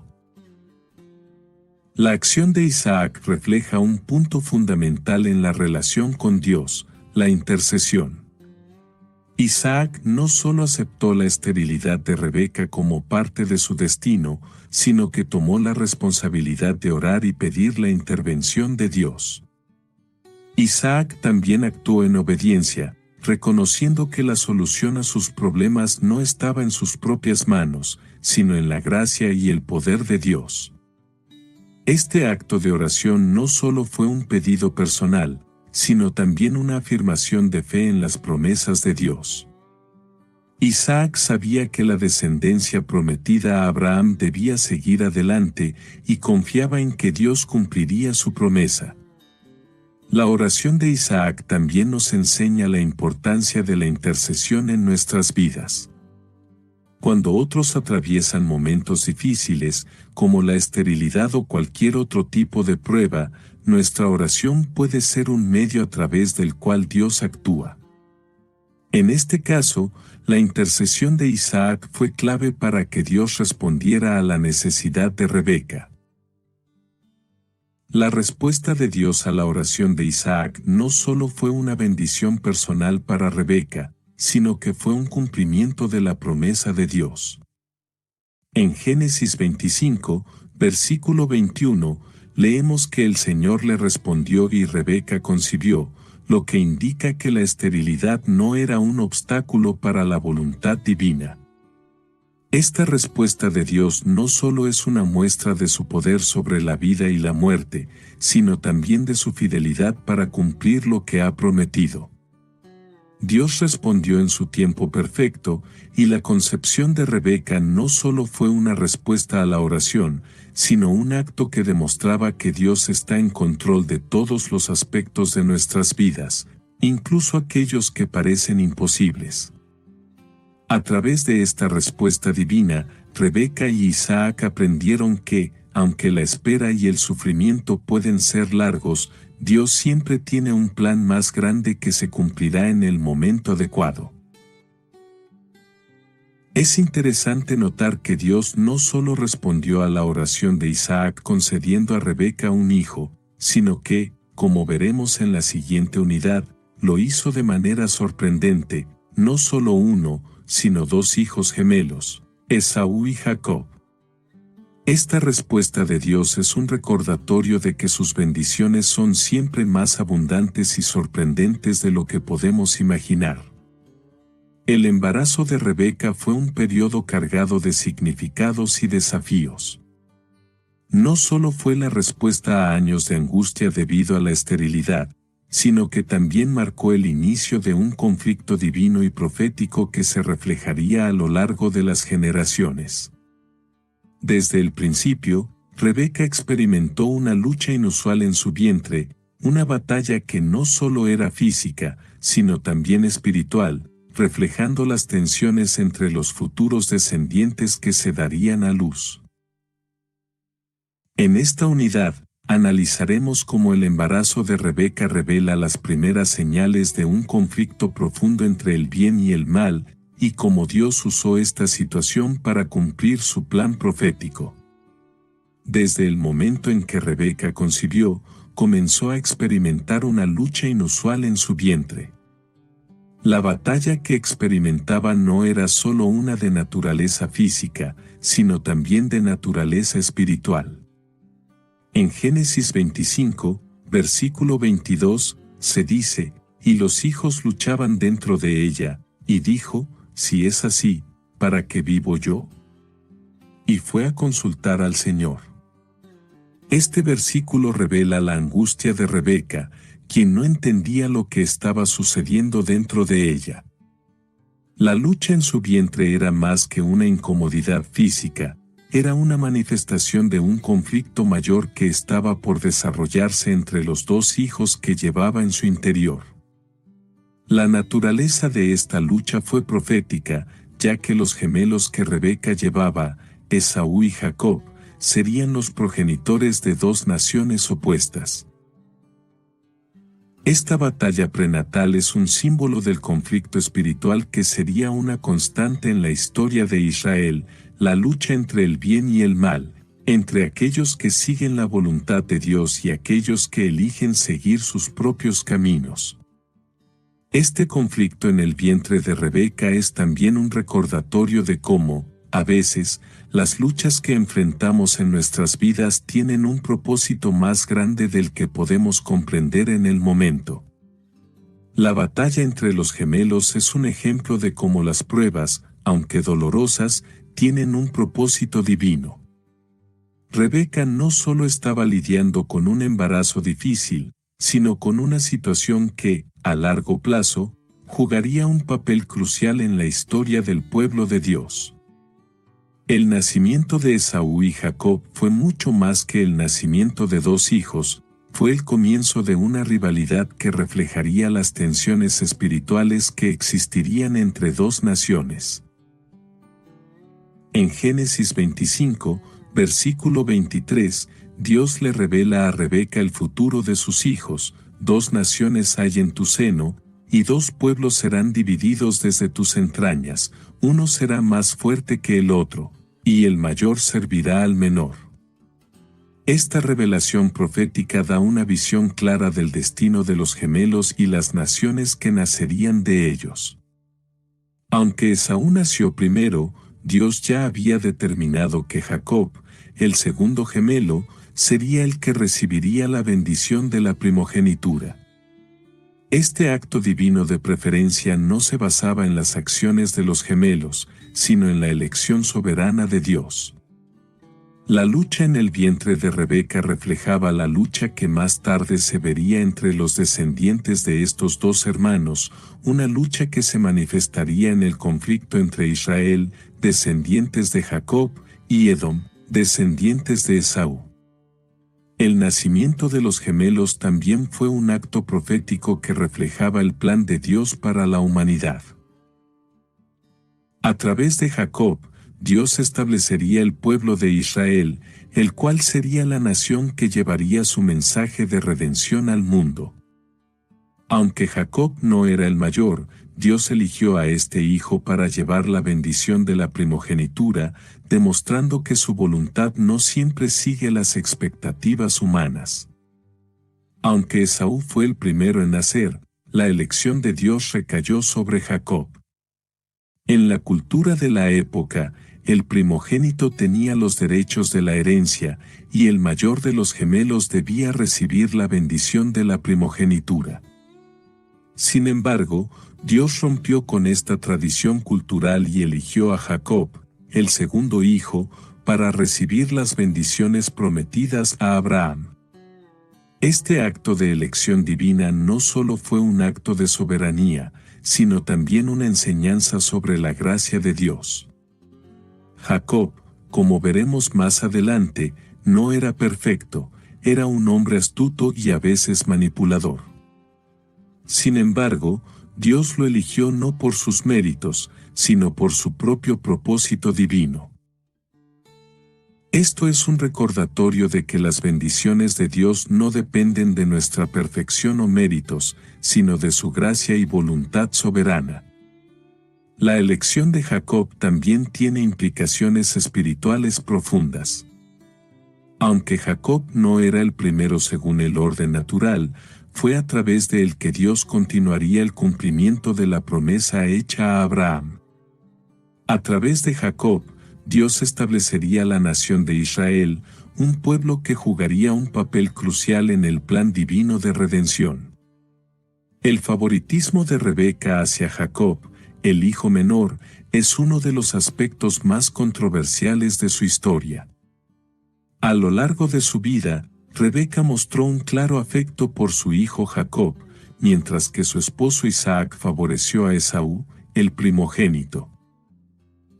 La acción de Isaac refleja un punto fundamental en la relación con Dios: la intercesión. Isaac no solo aceptó la esterilidad de Rebeca como parte de su destino, sino que tomó la responsabilidad de orar y pedir la intervención de Dios. Isaac también actuó en obediencia, reconociendo que la solución a sus problemas no estaba en sus propias manos, sino en la gracia y el poder de Dios. Este acto de oración no solo fue un pedido personal, sino también una afirmación de fe en las promesas de Dios. Isaac sabía que la descendencia prometida a Abraham debía seguir adelante y confiaba en que Dios cumpliría su promesa. La oración de Isaac también nos enseña la importancia de la intercesión en nuestras vidas. Cuando otros atraviesan momentos difíciles, como la esterilidad o cualquier otro tipo de prueba, nuestra oración puede ser un medio a través del cual Dios actúa. En este caso, la intercesión de Isaac fue clave para que Dios respondiera a la necesidad de Rebeca. La respuesta de Dios a la oración de Isaac no solo fue una bendición personal para Rebeca, sino que fue un cumplimiento de la promesa de Dios. En Génesis 25, versículo 21, leemos que el Señor le respondió y Rebeca concibió, lo que indica que la esterilidad no era un obstáculo para la voluntad divina. Esta respuesta de Dios no solo es una muestra de su poder sobre la vida y la muerte, sino también de su fidelidad para cumplir lo que ha prometido. Dios respondió en su tiempo perfecto, y la concepción de Rebeca no solo fue una respuesta a la oración, sino un acto que demostraba que Dios está en control de todos los aspectos de nuestras vidas, incluso aquellos que parecen imposibles. A través de esta respuesta divina, Rebeca y Isaac aprendieron que, aunque la espera y el sufrimiento pueden ser largos, Dios siempre tiene un plan más grande que se cumplirá en el momento adecuado. Es interesante notar que Dios no solo respondió a la oración de Isaac concediendo a Rebeca un hijo, sino que, como veremos en la siguiente unidad, lo hizo de manera sorprendente, no solo uno, sino dos hijos gemelos, Esaú y Jacob. Esta respuesta de Dios es un recordatorio de que sus bendiciones son siempre más abundantes y sorprendentes de lo que podemos imaginar. El embarazo de Rebeca fue un periodo cargado de significados y desafíos. No solo fue la respuesta a años de angustia debido a la esterilidad, sino que también marcó el inicio de un conflicto divino y profético que se reflejaría a lo largo de las generaciones. Desde el principio, Rebeca experimentó una lucha inusual en su vientre, una batalla que no solo era física, sino también espiritual, reflejando las tensiones entre los futuros descendientes que se darían a luz. En esta unidad, analizaremos cómo el embarazo de Rebeca revela las primeras señales de un conflicto profundo entre el bien y el mal, y cómo Dios usó esta situación para cumplir su plan profético. Desde el momento en que Rebeca concibió, comenzó a experimentar una lucha inusual en su vientre. La batalla que experimentaba no era solo una de naturaleza física, sino también de naturaleza espiritual. En Génesis 25, versículo 22, se dice, «Y los hijos luchaban dentro de ella, y dijo, si es así, ¿para qué vivo yo?». Y fue a consultar al Señor. Este versículo revela la angustia de Rebeca, quien no entendía lo que estaba sucediendo dentro de ella. La lucha en su vientre era más que una incomodidad física, era una manifestación de un conflicto mayor que estaba por desarrollarse entre los dos hijos que llevaba en su interior. La naturaleza de esta lucha fue profética, ya que los gemelos que Rebeca llevaba, Esaú y Jacob, serían los progenitores de dos naciones opuestas. Esta batalla prenatal es un símbolo del conflicto espiritual que sería una constante en la historia de Israel, la lucha entre el bien y el mal, entre aquellos que siguen la voluntad de Dios y aquellos que eligen seguir sus propios caminos. Este conflicto en el vientre de Rebeca es también un recordatorio de cómo, a veces, las luchas que enfrentamos en nuestras vidas tienen un propósito más grande del que podemos comprender en el momento. La batalla entre los gemelos es un ejemplo de cómo las pruebas, aunque dolorosas, tienen un propósito divino. Rebeca no solo estaba lidiando con un embarazo difícil, sino con una situación que, a largo plazo, jugaría un papel crucial en la historia del pueblo de Dios. El nacimiento de Esaú y Jacob fue mucho más que el nacimiento de dos hijos, fue el comienzo de una rivalidad que reflejaría las tensiones espirituales que existirían entre dos naciones. En Génesis 25, versículo 23, Dios le revela a Rebeca el futuro de sus hijos, dos naciones hay en tu seno, y dos pueblos serán divididos desde tus entrañas, uno será más fuerte que el otro, y el mayor servirá al menor. Esta revelación profética da una visión clara del destino de los gemelos y las naciones que nacerían de ellos. Aunque Esaú nació primero, Dios ya había determinado que Jacob, el segundo gemelo, sería el que recibiría la bendición de la primogenitura. Este acto divino de preferencia no se basaba en las acciones de los gemelos, sino en la elección soberana de Dios. La lucha en el vientre de Rebeca reflejaba la lucha que más tarde se vería entre los descendientes de estos dos hermanos, una lucha que se manifestaría en el conflicto entre Israel, descendientes de Jacob, y Edom, descendientes de Esaú. El nacimiento de los gemelos también fue un acto profético que reflejaba el plan de Dios para la humanidad. A través de Jacob, Dios establecería el pueblo de Israel, el cual sería la nación que llevaría su mensaje de redención al mundo. Aunque Jacob no era el mayor, Dios eligió a este hijo para llevar la bendición de la primogenitura, demostrando que su voluntad no siempre sigue las expectativas humanas. Aunque Esaú fue el primero en nacer, la elección de Dios recayó sobre Jacob. En la cultura de la época, el primogénito tenía los derechos de la herencia, y el mayor de los gemelos debía recibir la bendición de la primogenitura. Sin embargo, Dios rompió con esta tradición cultural y eligió a Jacob, el segundo hijo, para recibir las bendiciones prometidas a Abraham. Este acto de elección divina no solo fue un acto de soberanía, sino también una enseñanza sobre la gracia de Dios. Jacob, como veremos más adelante, no era perfecto, era un hombre astuto y a veces manipulador. Sin embargo, Dios lo eligió no por sus méritos, sino por su propio propósito divino. Esto es un recordatorio de que las bendiciones de Dios no dependen de nuestra perfección o méritos, sino de su gracia y voluntad soberana. La elección de Jacob también tiene implicaciones espirituales profundas. Aunque Jacob no era el primero según el orden natural, fue a través de él que Dios continuaría el cumplimiento de la promesa hecha a Abraham. A través de Jacob, Dios establecería la nación de Israel, un pueblo que jugaría un papel crucial en el plan divino de redención. El favoritismo de Rebeca hacia Jacob, el hijo menor, es uno de los aspectos más controversiales de su historia. A lo largo de su vida, Rebeca mostró un claro afecto por su hijo Jacob, mientras que su esposo Isaac favoreció a Esaú, el primogénito.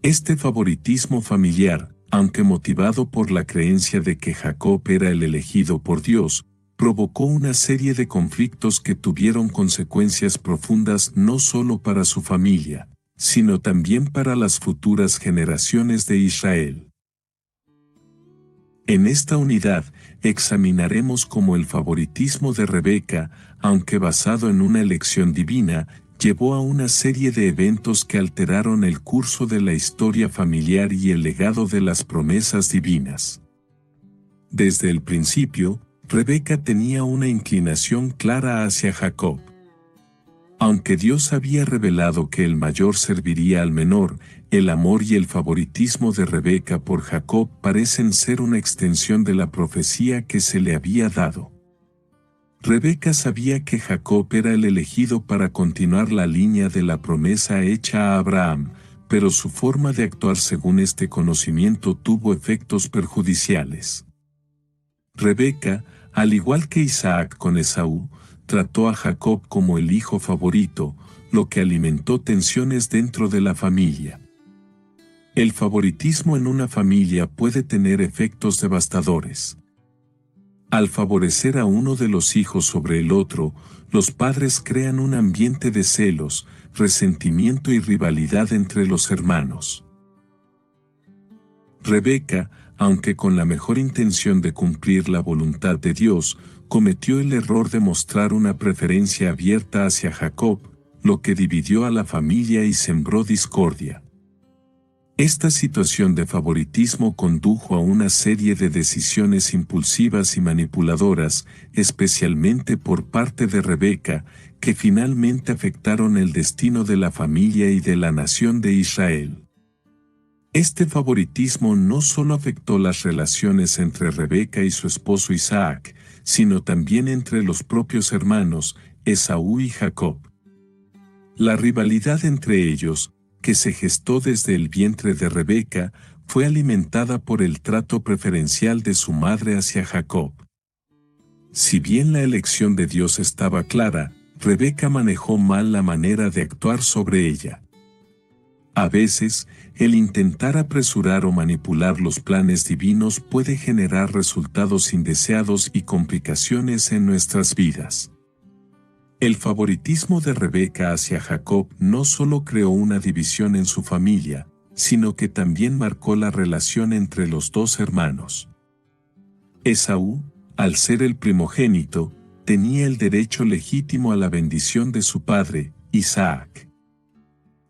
Este favoritismo familiar, aunque motivado por la creencia de que Jacob era el elegido por Dios, provocó una serie de conflictos que tuvieron consecuencias profundas no solo para su familia, sino también para las futuras generaciones de Israel. En esta unidad, examinaremos cómo el favoritismo de Rebeca, aunque basado en una elección divina, llevó a una serie de eventos que alteraron el curso de la historia familiar y el legado de las promesas divinas. Desde el principio, Rebeca tenía una inclinación clara hacia Jacob. Aunque Dios había revelado que el mayor serviría al menor, el amor y el favoritismo de Rebeca por Jacob parecen ser una extensión de la profecía que se le había dado. Rebeca sabía que Jacob era el elegido para continuar la línea de la promesa hecha a Abraham, pero su forma de actuar según este conocimiento tuvo efectos perjudiciales. Rebeca, al igual que Isaac con Esaú, trató a Jacob como el hijo favorito, lo que alimentó tensiones dentro de la familia. El favoritismo en una familia puede tener efectos devastadores. Al favorecer a uno de los hijos sobre el otro, los padres crean un ambiente de celos, resentimiento y rivalidad entre los hermanos. Rebeca, aunque con la mejor intención de cumplir la voluntad de Dios, cometió el error de mostrar una preferencia abierta hacia Jacob, lo que dividió a la familia y sembró discordia. Esta situación de favoritismo condujo a una serie de decisiones impulsivas y manipuladoras, especialmente por parte de Rebeca, que finalmente afectaron el destino de la familia y de la nación de Israel. Este favoritismo no solo afectó las relaciones entre Rebeca y su esposo Isaac, sino también entre los propios hermanos, Esaú y Jacob. La rivalidad entre ellos, que se gestó desde el vientre de Rebeca, fue alimentada por el trato preferencial de su madre hacia Jacob. Si bien la elección de Dios estaba clara, Rebeca manejó mal la manera de actuar sobre ella. A veces, el intentar apresurar o manipular los planes divinos puede generar resultados indeseados y complicaciones en nuestras vidas. El favoritismo de Rebeca hacia Jacob no solo creó una división en su familia, sino que también marcó la relación entre los dos hermanos. Esaú, al ser el primogénito, tenía el derecho legítimo a la bendición de su padre, Isaac.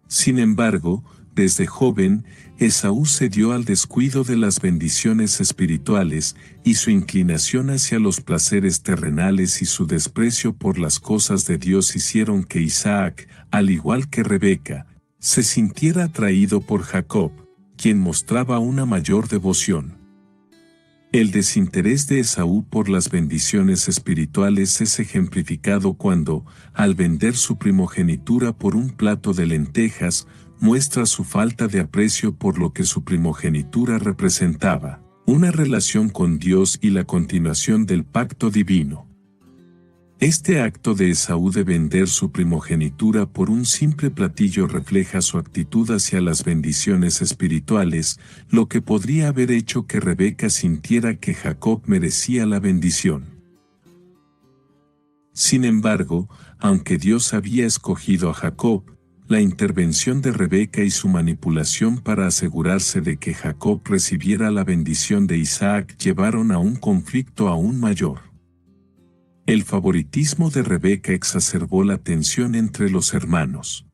Sin embargo, desde joven, Esaú cedió al descuido de las bendiciones espirituales, y su inclinación hacia los placeres terrenales y su desprecio por las cosas de Dios hicieron que Isaac, al igual que Rebeca, se sintiera atraído por Jacob, quien mostraba una mayor devoción. El desinterés de Esaú por las bendiciones espirituales es ejemplificado cuando, al vender su primogenitura por un plato de lentejas, muestra su falta de aprecio por lo que su primogenitura representaba, una relación con Dios y la continuación del pacto divino. Este acto de Esaú de vender su primogenitura por un simple platillo refleja su actitud hacia las bendiciones espirituales, lo que podría haber hecho que Rebeca sintiera que Jacob merecía la bendición. Sin embargo, aunque Dios había escogido a Jacob, la intervención de Rebeca y su manipulación para asegurarse de que Jacob recibiera la bendición de Isaac llevaron a un conflicto aún mayor. El favoritismo de Rebeca exacerbó la tensión entre los hermanos.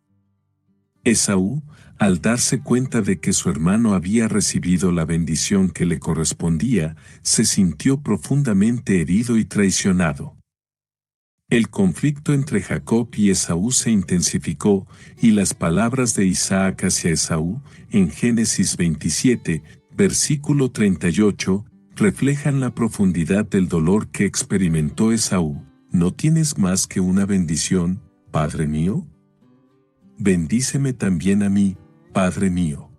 Esaú, al darse cuenta de que su hermano había recibido la bendición que le correspondía, se sintió profundamente herido y traicionado. El conflicto entre Jacob y Esaú se intensificó, y las palabras de Isaac hacia Esaú, en Génesis 27, versículo 38, reflejan la profundidad del dolor que experimentó Esaú. ¿No tienes más que una bendición, Padre mío? Bendíceme también a mí, Padre mío.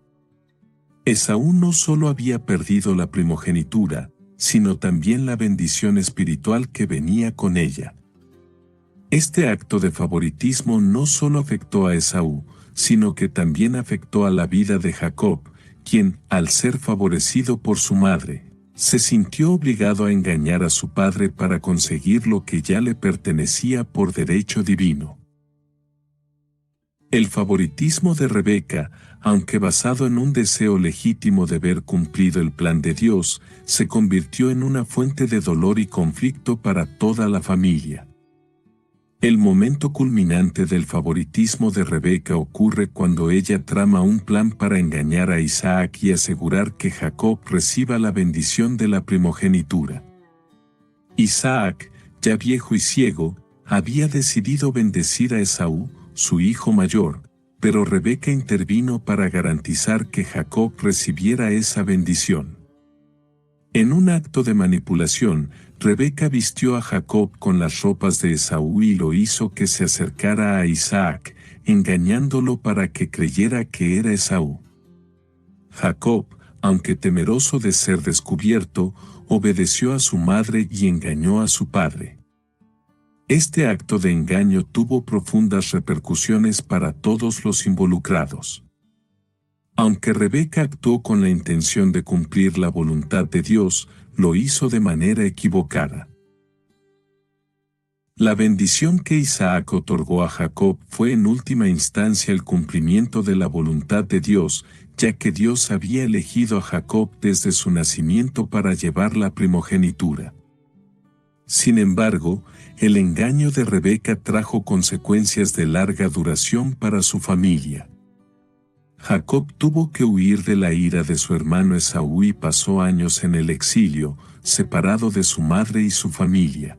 Esaú no solo había perdido la primogenitura, sino también la bendición espiritual que venía con ella. Este acto de favoritismo no solo afectó a Esaú, sino que también afectó a la vida de Jacob, quien, al ser favorecido por su madre, se sintió obligado a engañar a su padre para conseguir lo que ya le pertenecía por derecho divino. El favoritismo de Rebeca, aunque basado en un deseo legítimo de ver cumplido el plan de Dios, se convirtió en una fuente de dolor y conflicto para toda la familia. El momento culminante del favoritismo de Rebeca ocurre cuando ella trama un plan para engañar a Isaac y asegurar que Jacob reciba la bendición de la primogenitura. Isaac, ya viejo y ciego, había decidido bendecir a Esaú, su hijo mayor, pero Rebeca intervino para garantizar que Jacob recibiera esa bendición. En un acto de manipulación, Rebeca vistió a Jacob con las ropas de Esaú y lo hizo que se acercara a Isaac, engañándolo para que creyera que era Esaú. Jacob, aunque temeroso de ser descubierto, obedeció a su madre y engañó a su padre. Este acto de engaño tuvo profundas repercusiones para todos los involucrados. Aunque Rebeca actuó con la intención de cumplir la voluntad de Dios, lo hizo de manera equivocada. La bendición que Isaac otorgó a Jacob fue en última instancia el cumplimiento de la voluntad de Dios, ya que Dios había elegido a Jacob desde su nacimiento para llevar la primogenitura. Sin embargo, el engaño de Rebeca trajo consecuencias de larga duración para su familia. Jacob tuvo que huir de la ira de su hermano Esaú y pasó años en el exilio, separado de su madre y su familia.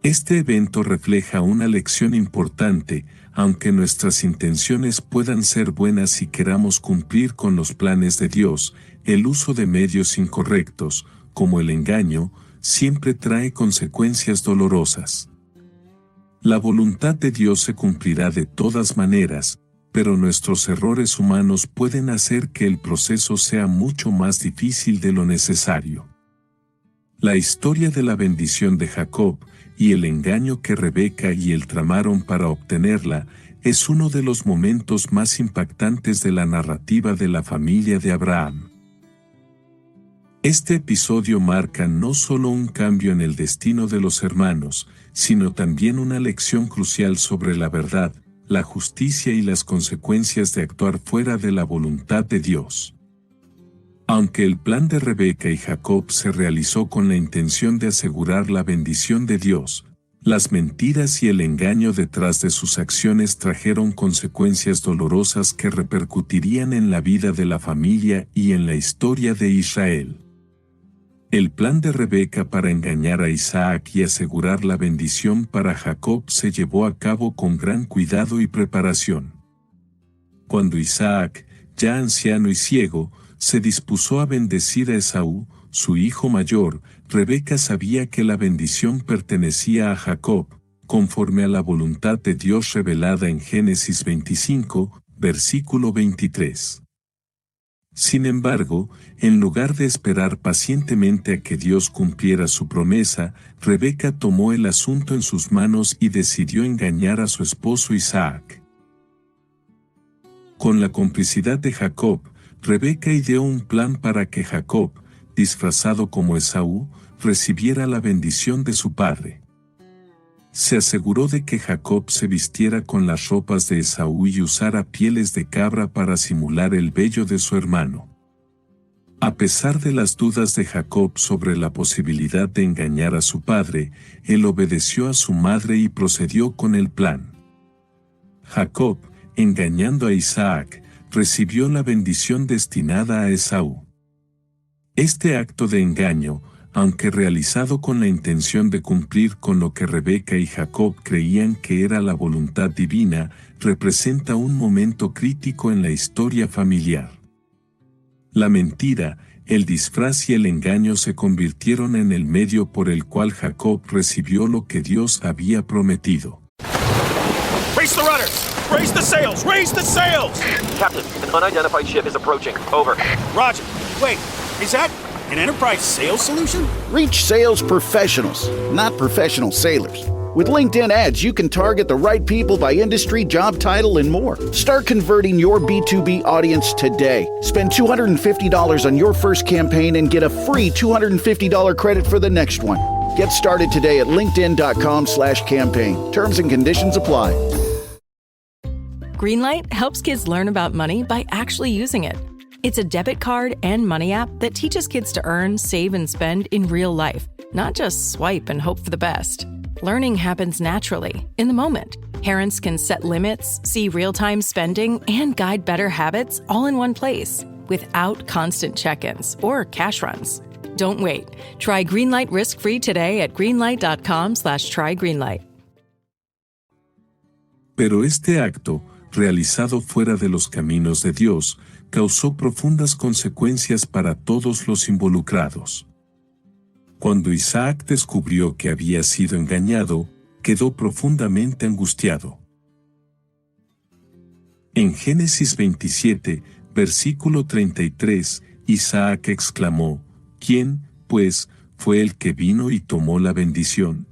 Este evento refleja una lección importante, aunque nuestras intenciones puedan ser buenas y queramos cumplir con los planes de Dios, el uso de medios incorrectos, como el engaño, siempre trae consecuencias dolorosas. La voluntad de Dios se cumplirá de todas maneras, pero nuestros errores humanos pueden hacer que el proceso sea mucho más difícil de lo necesario. La historia de la bendición de Jacob y el engaño que Rebeca y él tramaron para obtenerla es uno de los momentos más impactantes de la narrativa de la familia de Abraham. Este episodio marca no solo un cambio en el destino de los hermanos, sino también una lección crucial sobre la verdad, la justicia y las consecuencias de actuar fuera de la voluntad de Dios. Aunque el plan de Rebeca y Jacob se realizó con la intención de asegurar la bendición de Dios, las mentiras y el engaño detrás de sus acciones trajeron consecuencias dolorosas que repercutirían en la vida de la familia y en la historia de Israel. El plan de Rebeca para engañar a Isaac y asegurar la bendición para Jacob se llevó a cabo con gran cuidado y preparación. Cuando Isaac, ya anciano y ciego, se dispuso a bendecir a Esaú, su hijo mayor, Rebeca sabía que la bendición pertenecía a Jacob, conforme a la voluntad de Dios revelada en Génesis 25, versículo 23. Sin embargo, en lugar de esperar pacientemente a que Dios cumpliera su promesa, Rebeca tomó el asunto en sus manos y decidió engañar a su esposo Isaac. Con la complicidad de Jacob, Rebeca ideó un plan para que Jacob, disfrazado como Esaú, recibiera la bendición de su padre. Se aseguró de que Jacob se vistiera con las ropas de Esaú y usara pieles de cabra para simular el vello de su hermano. A pesar de las dudas de Jacob sobre la posibilidad de engañar a su padre, él obedeció a su madre y procedió con el plan. Jacob, engañando a Isaac, recibió la bendición destinada a Esaú. Este acto de engaño, aunque realizado con la intención de cumplir con lo que Rebeca y Jacob creían que era la voluntad divina, representa un momento crítico en la historia familiar. La mentira, el disfraz y el engaño se convirtieron en el medio por el cual Jacob recibió lo que Dios había prometido. Raise the rudders! Raise the sails! Raise the sails! Captain, an unidentified ship is approaching. Over. Roger. Wait, is that an Enterprise sales solution? Reach sales professionals, not professional sailors. With LinkedIn ads, you can target the right people by industry, job title, and more. Start converting your B2B audience today. Spend $250 on your first campaign and get a free $250 credit for the next one. Get started today at linkedin.com/campaign. Terms and conditions apply. Greenlight helps kids learn about money by actually using it. It's a debit card and money app that teaches kids to earn, save, and spend in real life, not just swipe and hope for the best. Learning happens naturally, in the moment. Parents can set limits, see real-time spending, and guide better habits all in one place, without constant check-ins or cash runs. Don't wait. Try Greenlight risk-free today at greenlight.com/trygreenlight. Pero este acto, realizado fuera de los caminos de Dios, causó profundas consecuencias para todos los involucrados. Cuando Isaac descubrió que había sido engañado, quedó profundamente angustiado. En Génesis 27, versículo 33, Isaac exclamó: ¿Quién, pues, fue el que vino y tomó la bendición?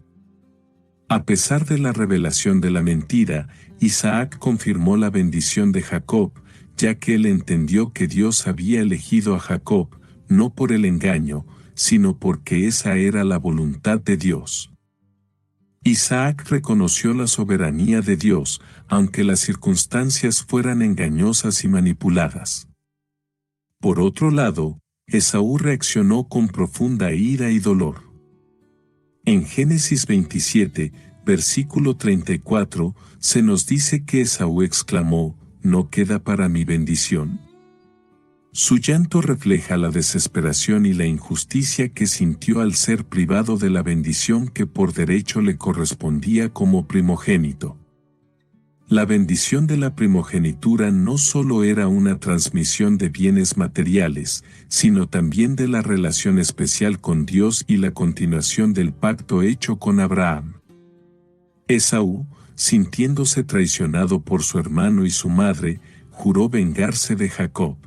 A pesar de la revelación de la mentira, Isaac confirmó la bendición de Jacob, ya que él entendió que Dios había elegido a Jacob, no por el engaño, sino porque esa era la voluntad de Dios. Isaac reconoció la soberanía de Dios, aunque las circunstancias fueran engañosas y manipuladas. Por otro lado, Esaú reaccionó con profunda ira y dolor. En Génesis 27, versículo 34, se nos dice que Esaú exclamó: ¿No queda para mi bendición? Su llanto refleja la desesperación y la injusticia que sintió al ser privado de la bendición que por derecho le correspondía como primogénito. La bendición de la primogenitura no solo era una transmisión de bienes materiales, sino también de la relación especial con Dios y la continuación del pacto hecho con Abraham. Esaú, sintiéndose traicionado por su hermano y su madre, juró vengarse de Jacob.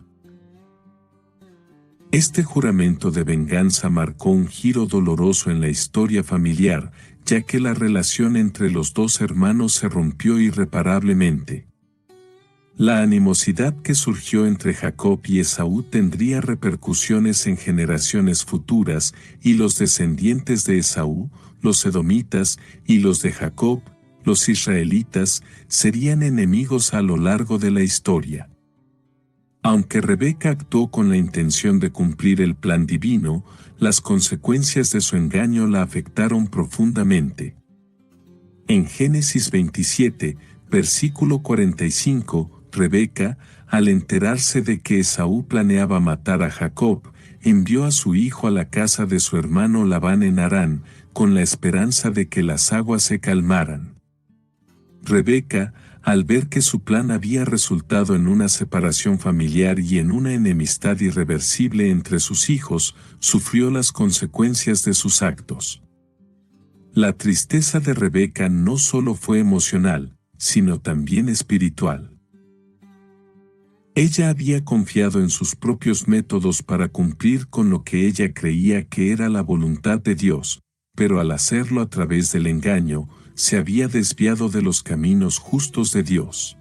Este juramento de venganza marcó un giro doloroso en la historia familiar, ya que la relación entre los dos hermanos se rompió irreparablemente. La animosidad que surgió entre Jacob y Esaú tendría repercusiones en generaciones futuras, y los descendientes de Esaú, los edomitas, y los de Jacob, los israelitas, serían enemigos a lo largo de la historia. Aunque Rebeca actuó con la intención de cumplir el plan divino, las consecuencias de su engaño la afectaron profundamente. En Génesis 27, versículo 45, Rebeca, al enterarse de que Esaú planeaba matar a Jacob, envió a su hijo a la casa de su hermano Labán en Harán, con la esperanza de que las aguas se calmaran. Rebeca, al ver que su plan había resultado en una separación familiar y en una enemistad irreversible entre sus hijos, sufrió las consecuencias de sus actos. La tristeza de Rebeca no solo fue emocional, sino también espiritual. Ella había confiado en sus propios métodos para cumplir con lo que ella creía que era la voluntad de Dios, pero al hacerlo a través del engaño, se había desviado de los caminos justos de Dios.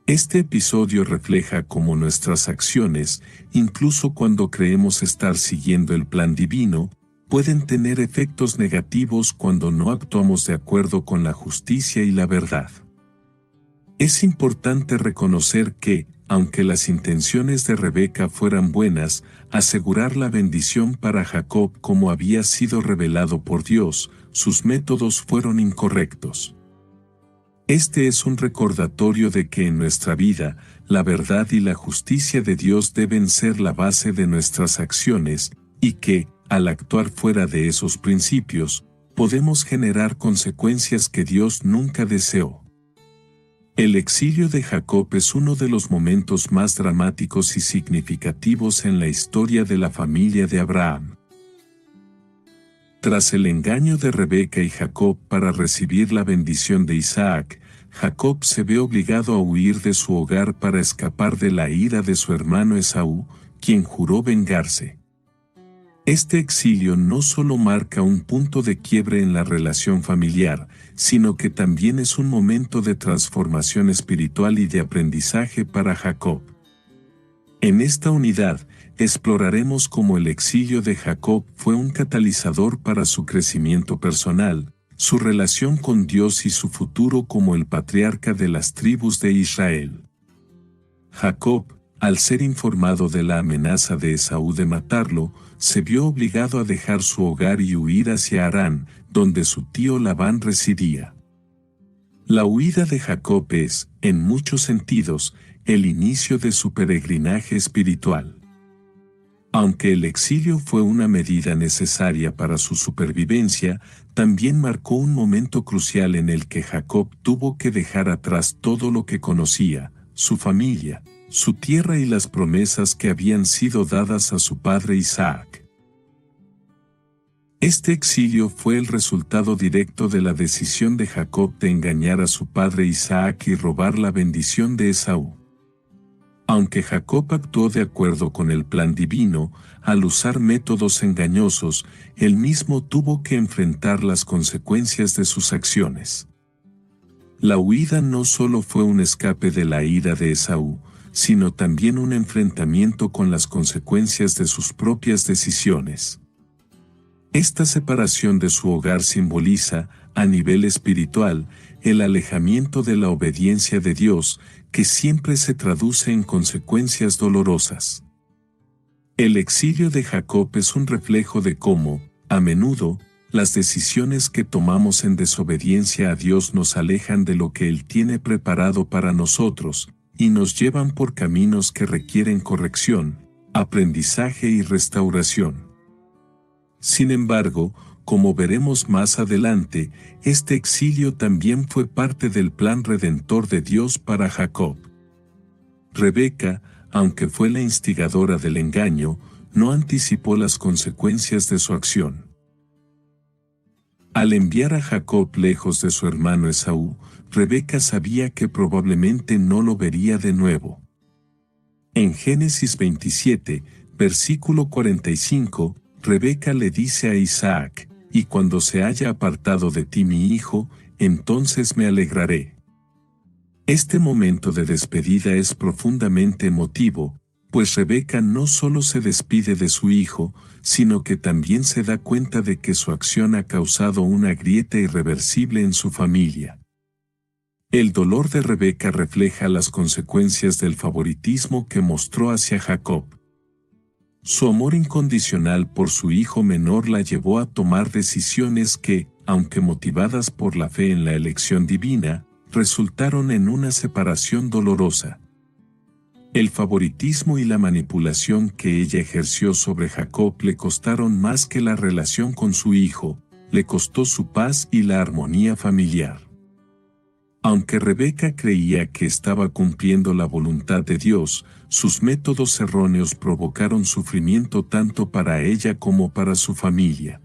Este episodio refleja cómo nuestras acciones, incluso cuando creemos estar siguiendo el plan divino, pueden tener efectos negativos cuando no actuamos de acuerdo con la justicia y la verdad. Es importante reconocer que, aunque las intenciones de Rebeca fueran buenas, asegurar la bendición para Jacob como había sido revelado por Dios, sus métodos fueron incorrectos. Este es un recordatorio de que en nuestra vida, la verdad y la justicia de Dios deben ser la base de nuestras acciones, y que, al actuar fuera de esos principios, podemos generar consecuencias que Dios nunca deseó. El exilio de Jacob es uno de los momentos más dramáticos y significativos en la historia de la familia de Abraham. Tras el engaño de Rebeca y Jacob para recibir la bendición de Isaac, Jacob se ve obligado a huir de su hogar para escapar de la ira de su hermano Esaú, quien juró vengarse. Este exilio no solo marca un punto de quiebre en la relación familiar, sino que también es un momento de transformación espiritual y de aprendizaje para Jacob. En esta unidad, exploraremos cómo el exilio de Jacob fue un catalizador para su crecimiento personal, su relación con Dios y su futuro como el patriarca de las tribus de Israel. Jacob, al ser informado de la amenaza de Esaú de matarlo, se vio obligado a dejar su hogar y huir hacia Harán, donde su tío Labán residía. La huida de Jacob es, en muchos sentidos, el inicio de su peregrinaje espiritual. Aunque el exilio fue una medida necesaria para su supervivencia, también marcó un momento crucial en el que Jacob tuvo que dejar atrás todo lo que conocía, su familia, su tierra y las promesas que habían sido dadas a su padre Isaac. Este exilio fue el resultado directo de la decisión de Jacob de engañar a su padre Isaac y robar la bendición de Esaú. Aunque Jacob actuó de acuerdo con el plan divino, al usar métodos engañosos, él mismo tuvo que enfrentar las consecuencias de sus acciones. La huida no solo fue un escape de la ira de Esaú, sino también un enfrentamiento con las consecuencias de sus propias decisiones. Esta separación de su hogar simboliza, a nivel espiritual, el alejamiento de la obediencia de Dios, que siempre se traduce en consecuencias dolorosas. El exilio de Jacob es un reflejo de cómo, a menudo, las decisiones que tomamos en desobediencia a Dios nos alejan de lo que Él tiene preparado para nosotros, y nos llevan por caminos que requieren corrección, aprendizaje y restauración. Sin embargo, como veremos más adelante, este exilio también fue parte del plan redentor de Dios para Jacob. Rebeca, aunque fue la instigadora del engaño, no anticipó las consecuencias de su acción. Al enviar a Jacob lejos de su hermano Esaú, Rebeca sabía que probablemente no lo vería de nuevo. En Génesis 27, versículo 45, Rebeca le dice a Isaac, «Y cuando se haya apartado de ti mi hijo, entonces me alegraré». Este momento de despedida es profundamente emotivo, pues Rebeca no solo se despide de su hijo, sino que también se da cuenta de que su acción ha causado una grieta irreversible en su familia. El dolor de Rebeca refleja las consecuencias del favoritismo que mostró hacia Jacob. Su amor incondicional por su hijo menor la llevó a tomar decisiones que, aunque motivadas por la fe en la elección divina, resultaron en una separación dolorosa. El favoritismo y la manipulación que ella ejerció sobre Jacob le costaron más que la relación con su hijo, le costó su paz y la armonía familiar. Aunque Rebeca creía que estaba cumpliendo la voluntad de Dios, sus métodos erróneos provocaron sufrimiento tanto para ella como para su familia.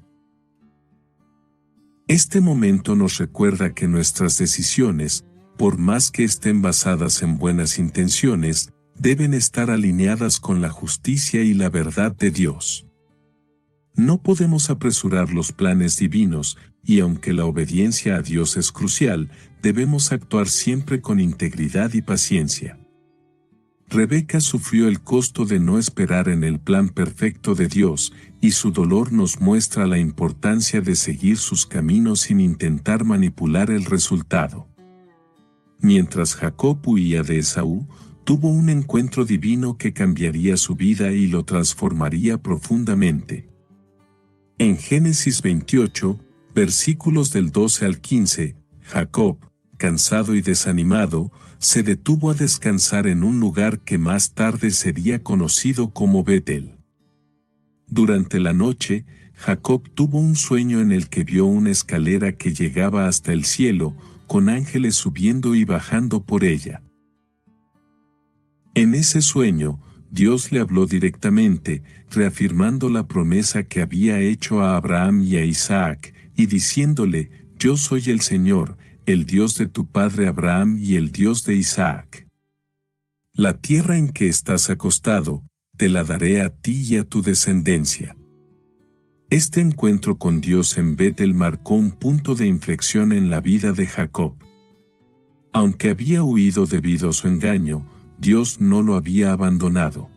Este momento nos recuerda que nuestras decisiones, por más que estén basadas en buenas intenciones, deben estar alineadas con la justicia y la verdad de Dios. No podemos apresurar los planes divinos, y aunque la obediencia a Dios es crucial, debemos actuar siempre con integridad y paciencia. Rebeca sufrió el costo de no esperar en el plan perfecto de Dios, y su dolor nos muestra la importancia de seguir sus caminos sin intentar manipular el resultado. Mientras Jacob huía de Esaú, tuvo un encuentro divino que cambiaría su vida y lo transformaría profundamente. En Génesis 28, versículos del 12 al 15, Jacob, cansado y desanimado, se detuvo a descansar en un lugar que más tarde sería conocido como Betel. Durante la noche, Jacob tuvo un sueño en el que vio una escalera que llegaba hasta el cielo, con ángeles subiendo y bajando por ella. En ese sueño, Dios le habló directamente, reafirmando la promesa que había hecho a Abraham y a Isaac, y diciéndole, «Yo soy el Señor, el Dios de tu padre Abraham y el Dios de Isaac. La tierra en que estás acostado, te la daré a ti y a tu descendencia». Este encuentro con Dios en Betel marcó un punto de inflexión en la vida de Jacob. Aunque había huido debido a su engaño, Dios no lo había abandonado.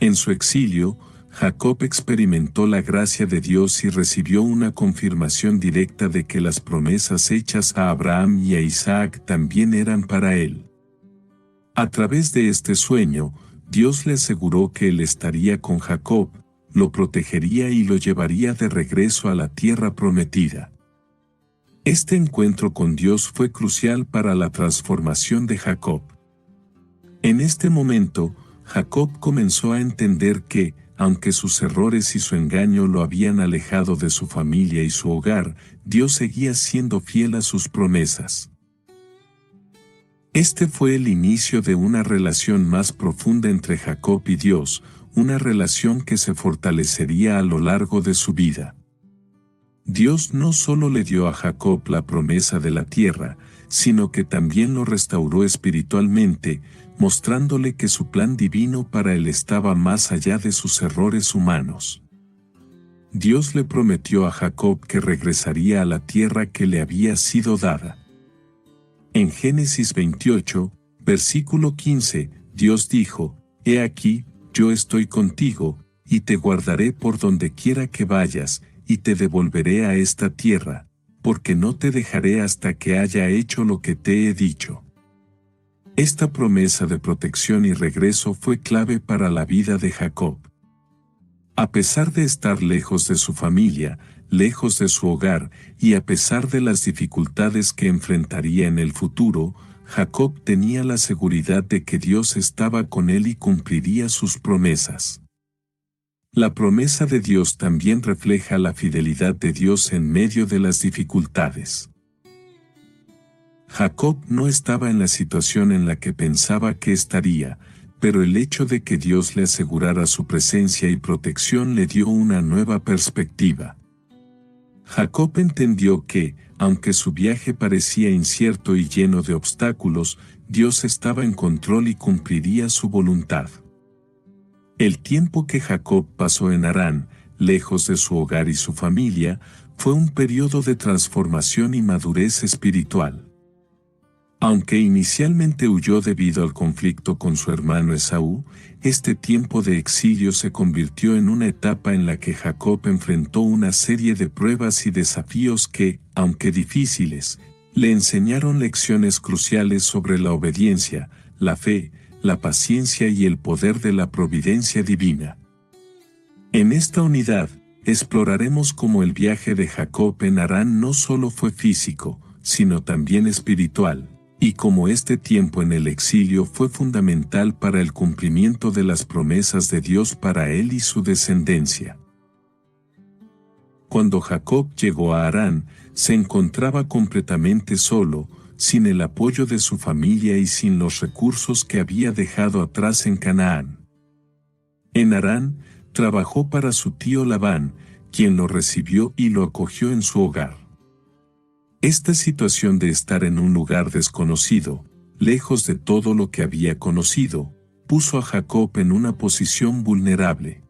En su exilio, Jacob experimentó la gracia de Dios y recibió una confirmación directa de que las promesas hechas a Abraham y a Isaac también eran para él. A través de este sueño, Dios le aseguró que él estaría con Jacob, lo protegería y lo llevaría de regreso a la tierra prometida. Este encuentro con Dios fue crucial para la transformación de Jacob. En este momento, Jacob comenzó a entender que, aunque sus errores y su engaño lo habían alejado de su familia y su hogar, Dios seguía siendo fiel a sus promesas. Este fue el inicio de una relación más profunda entre Jacob y Dios, una relación que se fortalecería a lo largo de su vida. Dios no solo le dio a Jacob la promesa de la tierra, sino que también lo restauró espiritualmente, mostrándole que su plan divino para él estaba más allá de sus errores humanos. Dios le prometió a Jacob que regresaría a la tierra que le había sido dada. En Génesis 28, versículo 15, Dios dijo, «He aquí, yo estoy contigo, y te guardaré por donde quiera que vayas, y te devolveré a esta tierra, porque no te dejaré hasta que haya hecho lo que te he dicho». Esta promesa de protección y regreso fue clave para la vida de Jacob. A pesar de estar lejos de su familia, lejos de su hogar, y a pesar de las dificultades que enfrentaría en el futuro, Jacob tenía la seguridad de que Dios estaba con él y cumpliría sus promesas. La promesa de Dios también refleja la fidelidad de Dios en medio de las dificultades. Jacob no estaba en la situación en la que pensaba que estaría, pero el hecho de que Dios le asegurara su presencia y protección le dio una nueva perspectiva. Jacob entendió que, aunque su viaje parecía incierto y lleno de obstáculos, Dios estaba en control y cumpliría su voluntad. El tiempo que Jacob pasó en Harán, lejos de su hogar y su familia, fue un periodo de transformación y madurez espiritual. Aunque inicialmente huyó debido al conflicto con su hermano Esaú, este tiempo de exilio se convirtió en una etapa en la que Jacob enfrentó una serie de pruebas y desafíos que, aunque difíciles, le enseñaron lecciones cruciales sobre la obediencia, la fe, la paciencia y el poder de la providencia divina. En esta unidad, exploraremos cómo el viaje de Jacob en Harán no solo fue físico, sino también espiritual, y cómo este tiempo en el exilio fue fundamental para el cumplimiento de las promesas de Dios para él y su descendencia. Cuando Jacob llegó a Harán, se encontraba completamente solo, sin el apoyo de su familia y sin los recursos que había dejado atrás en Canaán. En Harán, trabajó para su tío Labán, quien lo recibió y lo acogió en su hogar. Esta situación de estar en un lugar desconocido, lejos de todo lo que había conocido, puso a Jacob en una posición vulnerable.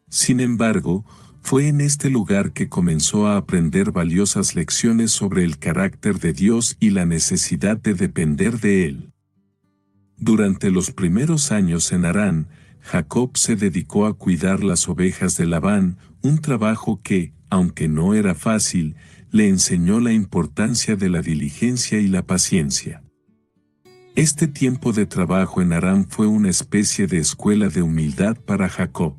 Sin embargo, fue en este lugar que comenzó a aprender valiosas lecciones sobre el carácter de Dios y la necesidad de depender de Él. Durante los primeros años en Harán, Jacob se dedicó a cuidar las ovejas de Labán, un trabajo que, aunque no era fácil, le enseñó la importancia de la diligencia y la paciencia. Este tiempo de trabajo en Harán fue una especie de escuela de humildad para Jacob.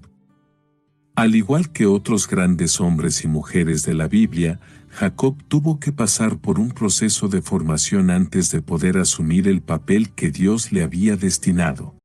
Al igual que otros grandes hombres y mujeres de la Biblia, Jacob tuvo que pasar por un proceso de formación antes de poder asumir el papel que Dios le había destinado.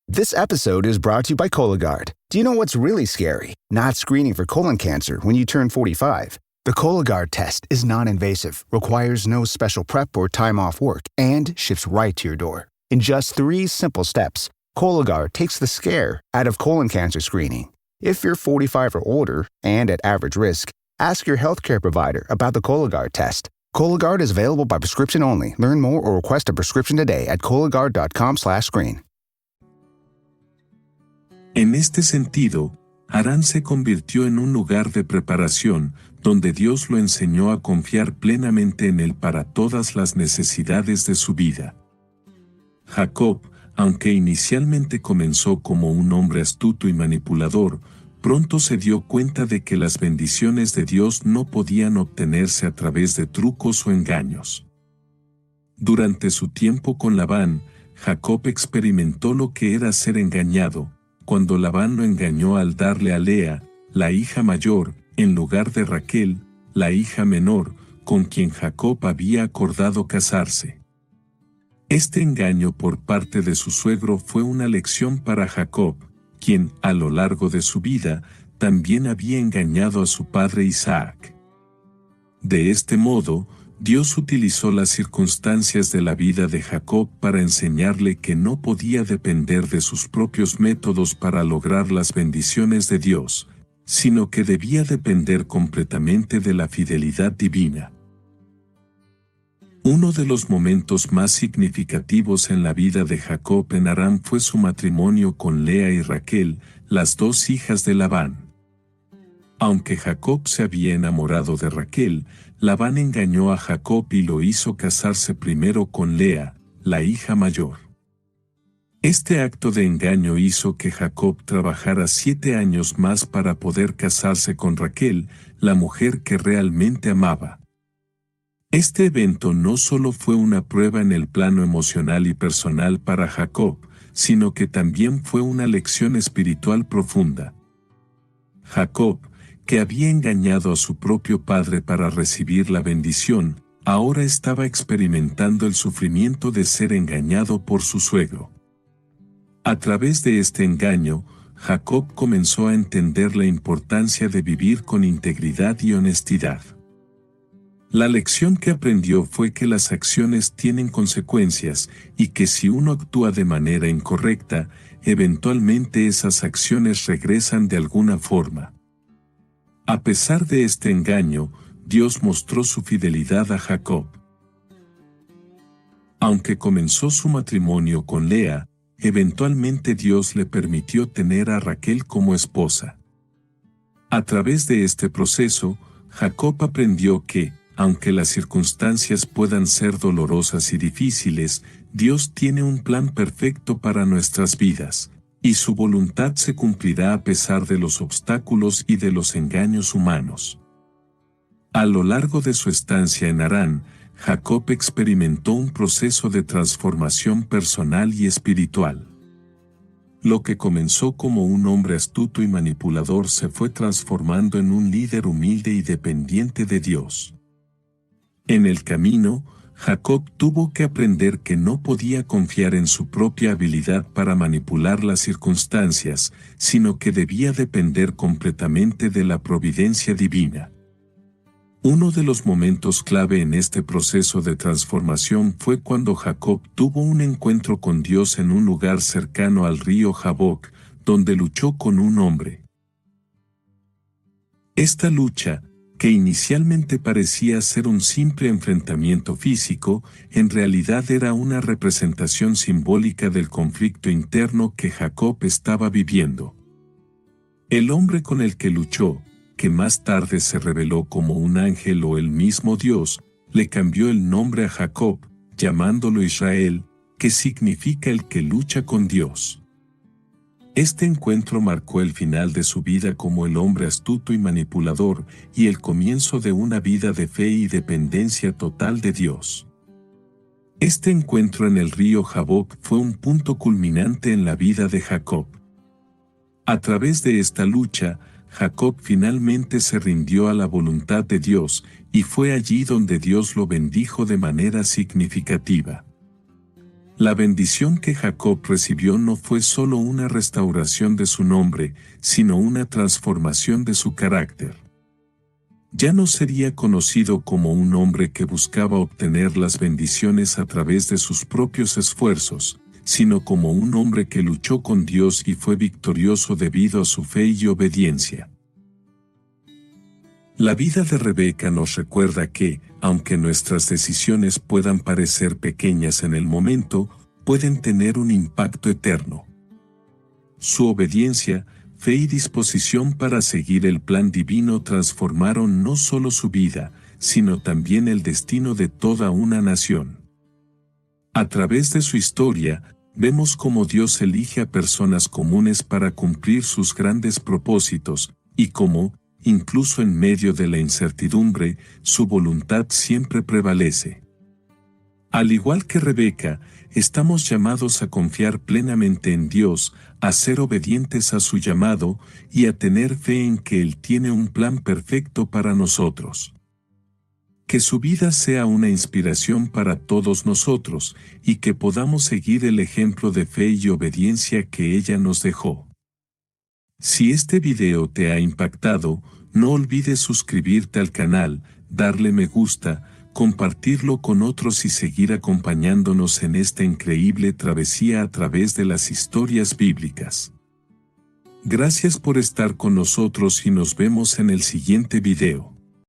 This episode is brought to you by Cologuard. Do you know what's really scary? Not screening for colon cancer when you turn 45. The Cologuard test is non-invasive, requires no special prep or time off work, and ships right to your door. In just 3 simple steps, Cologuard takes the scare out of colon cancer screening. If you're 45 or older and at average risk, ask your healthcare provider about the Cologuard test. Cologuard is available by prescription only. Learn more or request a prescription today at Cologuard.com/screen. En este sentido, Harán se convirtió en un lugar de preparación, donde Dios lo enseñó a confiar plenamente en Él para todas las necesidades de su vida. Jacob, aunque inicialmente comenzó como un hombre astuto y manipulador, pronto se dio cuenta de que las bendiciones de Dios no podían obtenerse a través de trucos o engaños. Durante su tiempo con Labán, Jacob experimentó lo que era ser engañado, cuando Labán lo engañó al darle a Lea, la hija mayor, en lugar de Raquel, la hija menor, con quien Jacob había acordado casarse. Este engaño por parte de su suegro fue una lección para Jacob, quien, a lo largo de su vida, también había engañado a su padre Isaac. De este modo, Dios utilizó las circunstancias de la vida de Jacob para enseñarle que no podía depender de sus propios métodos para lograr las bendiciones de Dios, sino que debía depender completamente de la fidelidad divina. Uno de los momentos más significativos en la vida de Jacob en Harán fue su matrimonio con Lea y Raquel, las 2 hijas de Labán. Aunque Jacob se había enamorado de Raquel, Labán engañó a Jacob y lo hizo casarse primero con Lea, la hija mayor. Este acto de engaño hizo que Jacob trabajara 7 años más para poder casarse con Raquel, la mujer que realmente amaba. Este evento no solo fue una prueba en el plano emocional y personal para Jacob, sino que también fue una lección espiritual profunda. Jacob, que había engañado a su propio padre para recibir la bendición, ahora estaba experimentando el sufrimiento de ser engañado por su suegro. A través de este engaño, Jacob comenzó a entender la importancia de vivir con integridad y honestidad. La lección que aprendió fue que las acciones tienen consecuencias y que si uno actúa de manera incorrecta, eventualmente esas acciones regresan de alguna forma. A pesar de este engaño, Dios mostró su fidelidad a Jacob. Aunque comenzó su matrimonio con Lea, eventualmente Dios le permitió tener a Raquel como esposa. A través de este proceso, Jacob aprendió que, aunque las circunstancias puedan ser dolorosas y difíciles, Dios tiene un plan perfecto para nuestras vidas, y su voluntad se cumplirá a pesar de los obstáculos y de los engaños humanos. A lo largo de su estancia en Harán, Jacob experimentó un proceso de transformación personal y espiritual. Lo que comenzó como un hombre astuto y manipulador se fue transformando en un líder humilde y dependiente de Dios. En el camino, Jacob tuvo que aprender que no podía confiar en su propia habilidad para manipular las circunstancias, sino que debía depender completamente de la providencia divina. Uno de los momentos clave en este proceso de transformación fue cuando Jacob tuvo un encuentro con Dios en un lugar cercano al río Jaboc, donde luchó con un hombre. Esta lucha, que inicialmente parecía ser un simple enfrentamiento físico, en realidad era una representación simbólica del conflicto interno que Jacob estaba viviendo. El hombre con el que luchó, que más tarde se reveló como un ángel o el mismo Dios, le cambió el nombre a Jacob, llamándolo Israel, que significa el que lucha con Dios. Este encuentro marcó el final de su vida como el hombre astuto y manipulador, y el comienzo de una vida de fe y dependencia total de Dios. Este encuentro en el río Jaboc fue un punto culminante en la vida de Jacob. A través de esta lucha, Jacob finalmente se rindió a la voluntad de Dios, y fue allí donde Dios lo bendijo de manera significativa. La bendición que Jacob recibió no fue solo una restauración de su nombre, sino una transformación de su carácter. Ya no sería conocido como un hombre que buscaba obtener las bendiciones a través de sus propios esfuerzos, sino como un hombre que luchó con Dios y fue victorioso debido a su fe y obediencia. La vida de Rebeca nos recuerda que, aunque nuestras decisiones puedan parecer pequeñas en el momento, pueden tener un impacto eterno. Su obediencia, fe y disposición para seguir el plan divino transformaron no solo su vida, sino también el destino de toda una nación. A través de su historia, vemos cómo Dios elige a personas comunes para cumplir sus grandes propósitos, y cómo, incluso en medio de la incertidumbre, su voluntad siempre prevalece. Al igual que Rebeca, estamos llamados a confiar plenamente en Dios, a ser obedientes a su llamado y a tener fe en que Él tiene un plan perfecto para nosotros. Que su vida sea una inspiración para todos nosotros y que podamos seguir el ejemplo de fe y obediencia que ella nos dejó. Si este video te ha impactado, no olvides suscribirte al canal, darle me gusta, compartirlo con otros y seguir acompañándonos en esta increíble travesía a través de las historias bíblicas. Gracias por estar con nosotros y nos vemos en el siguiente video.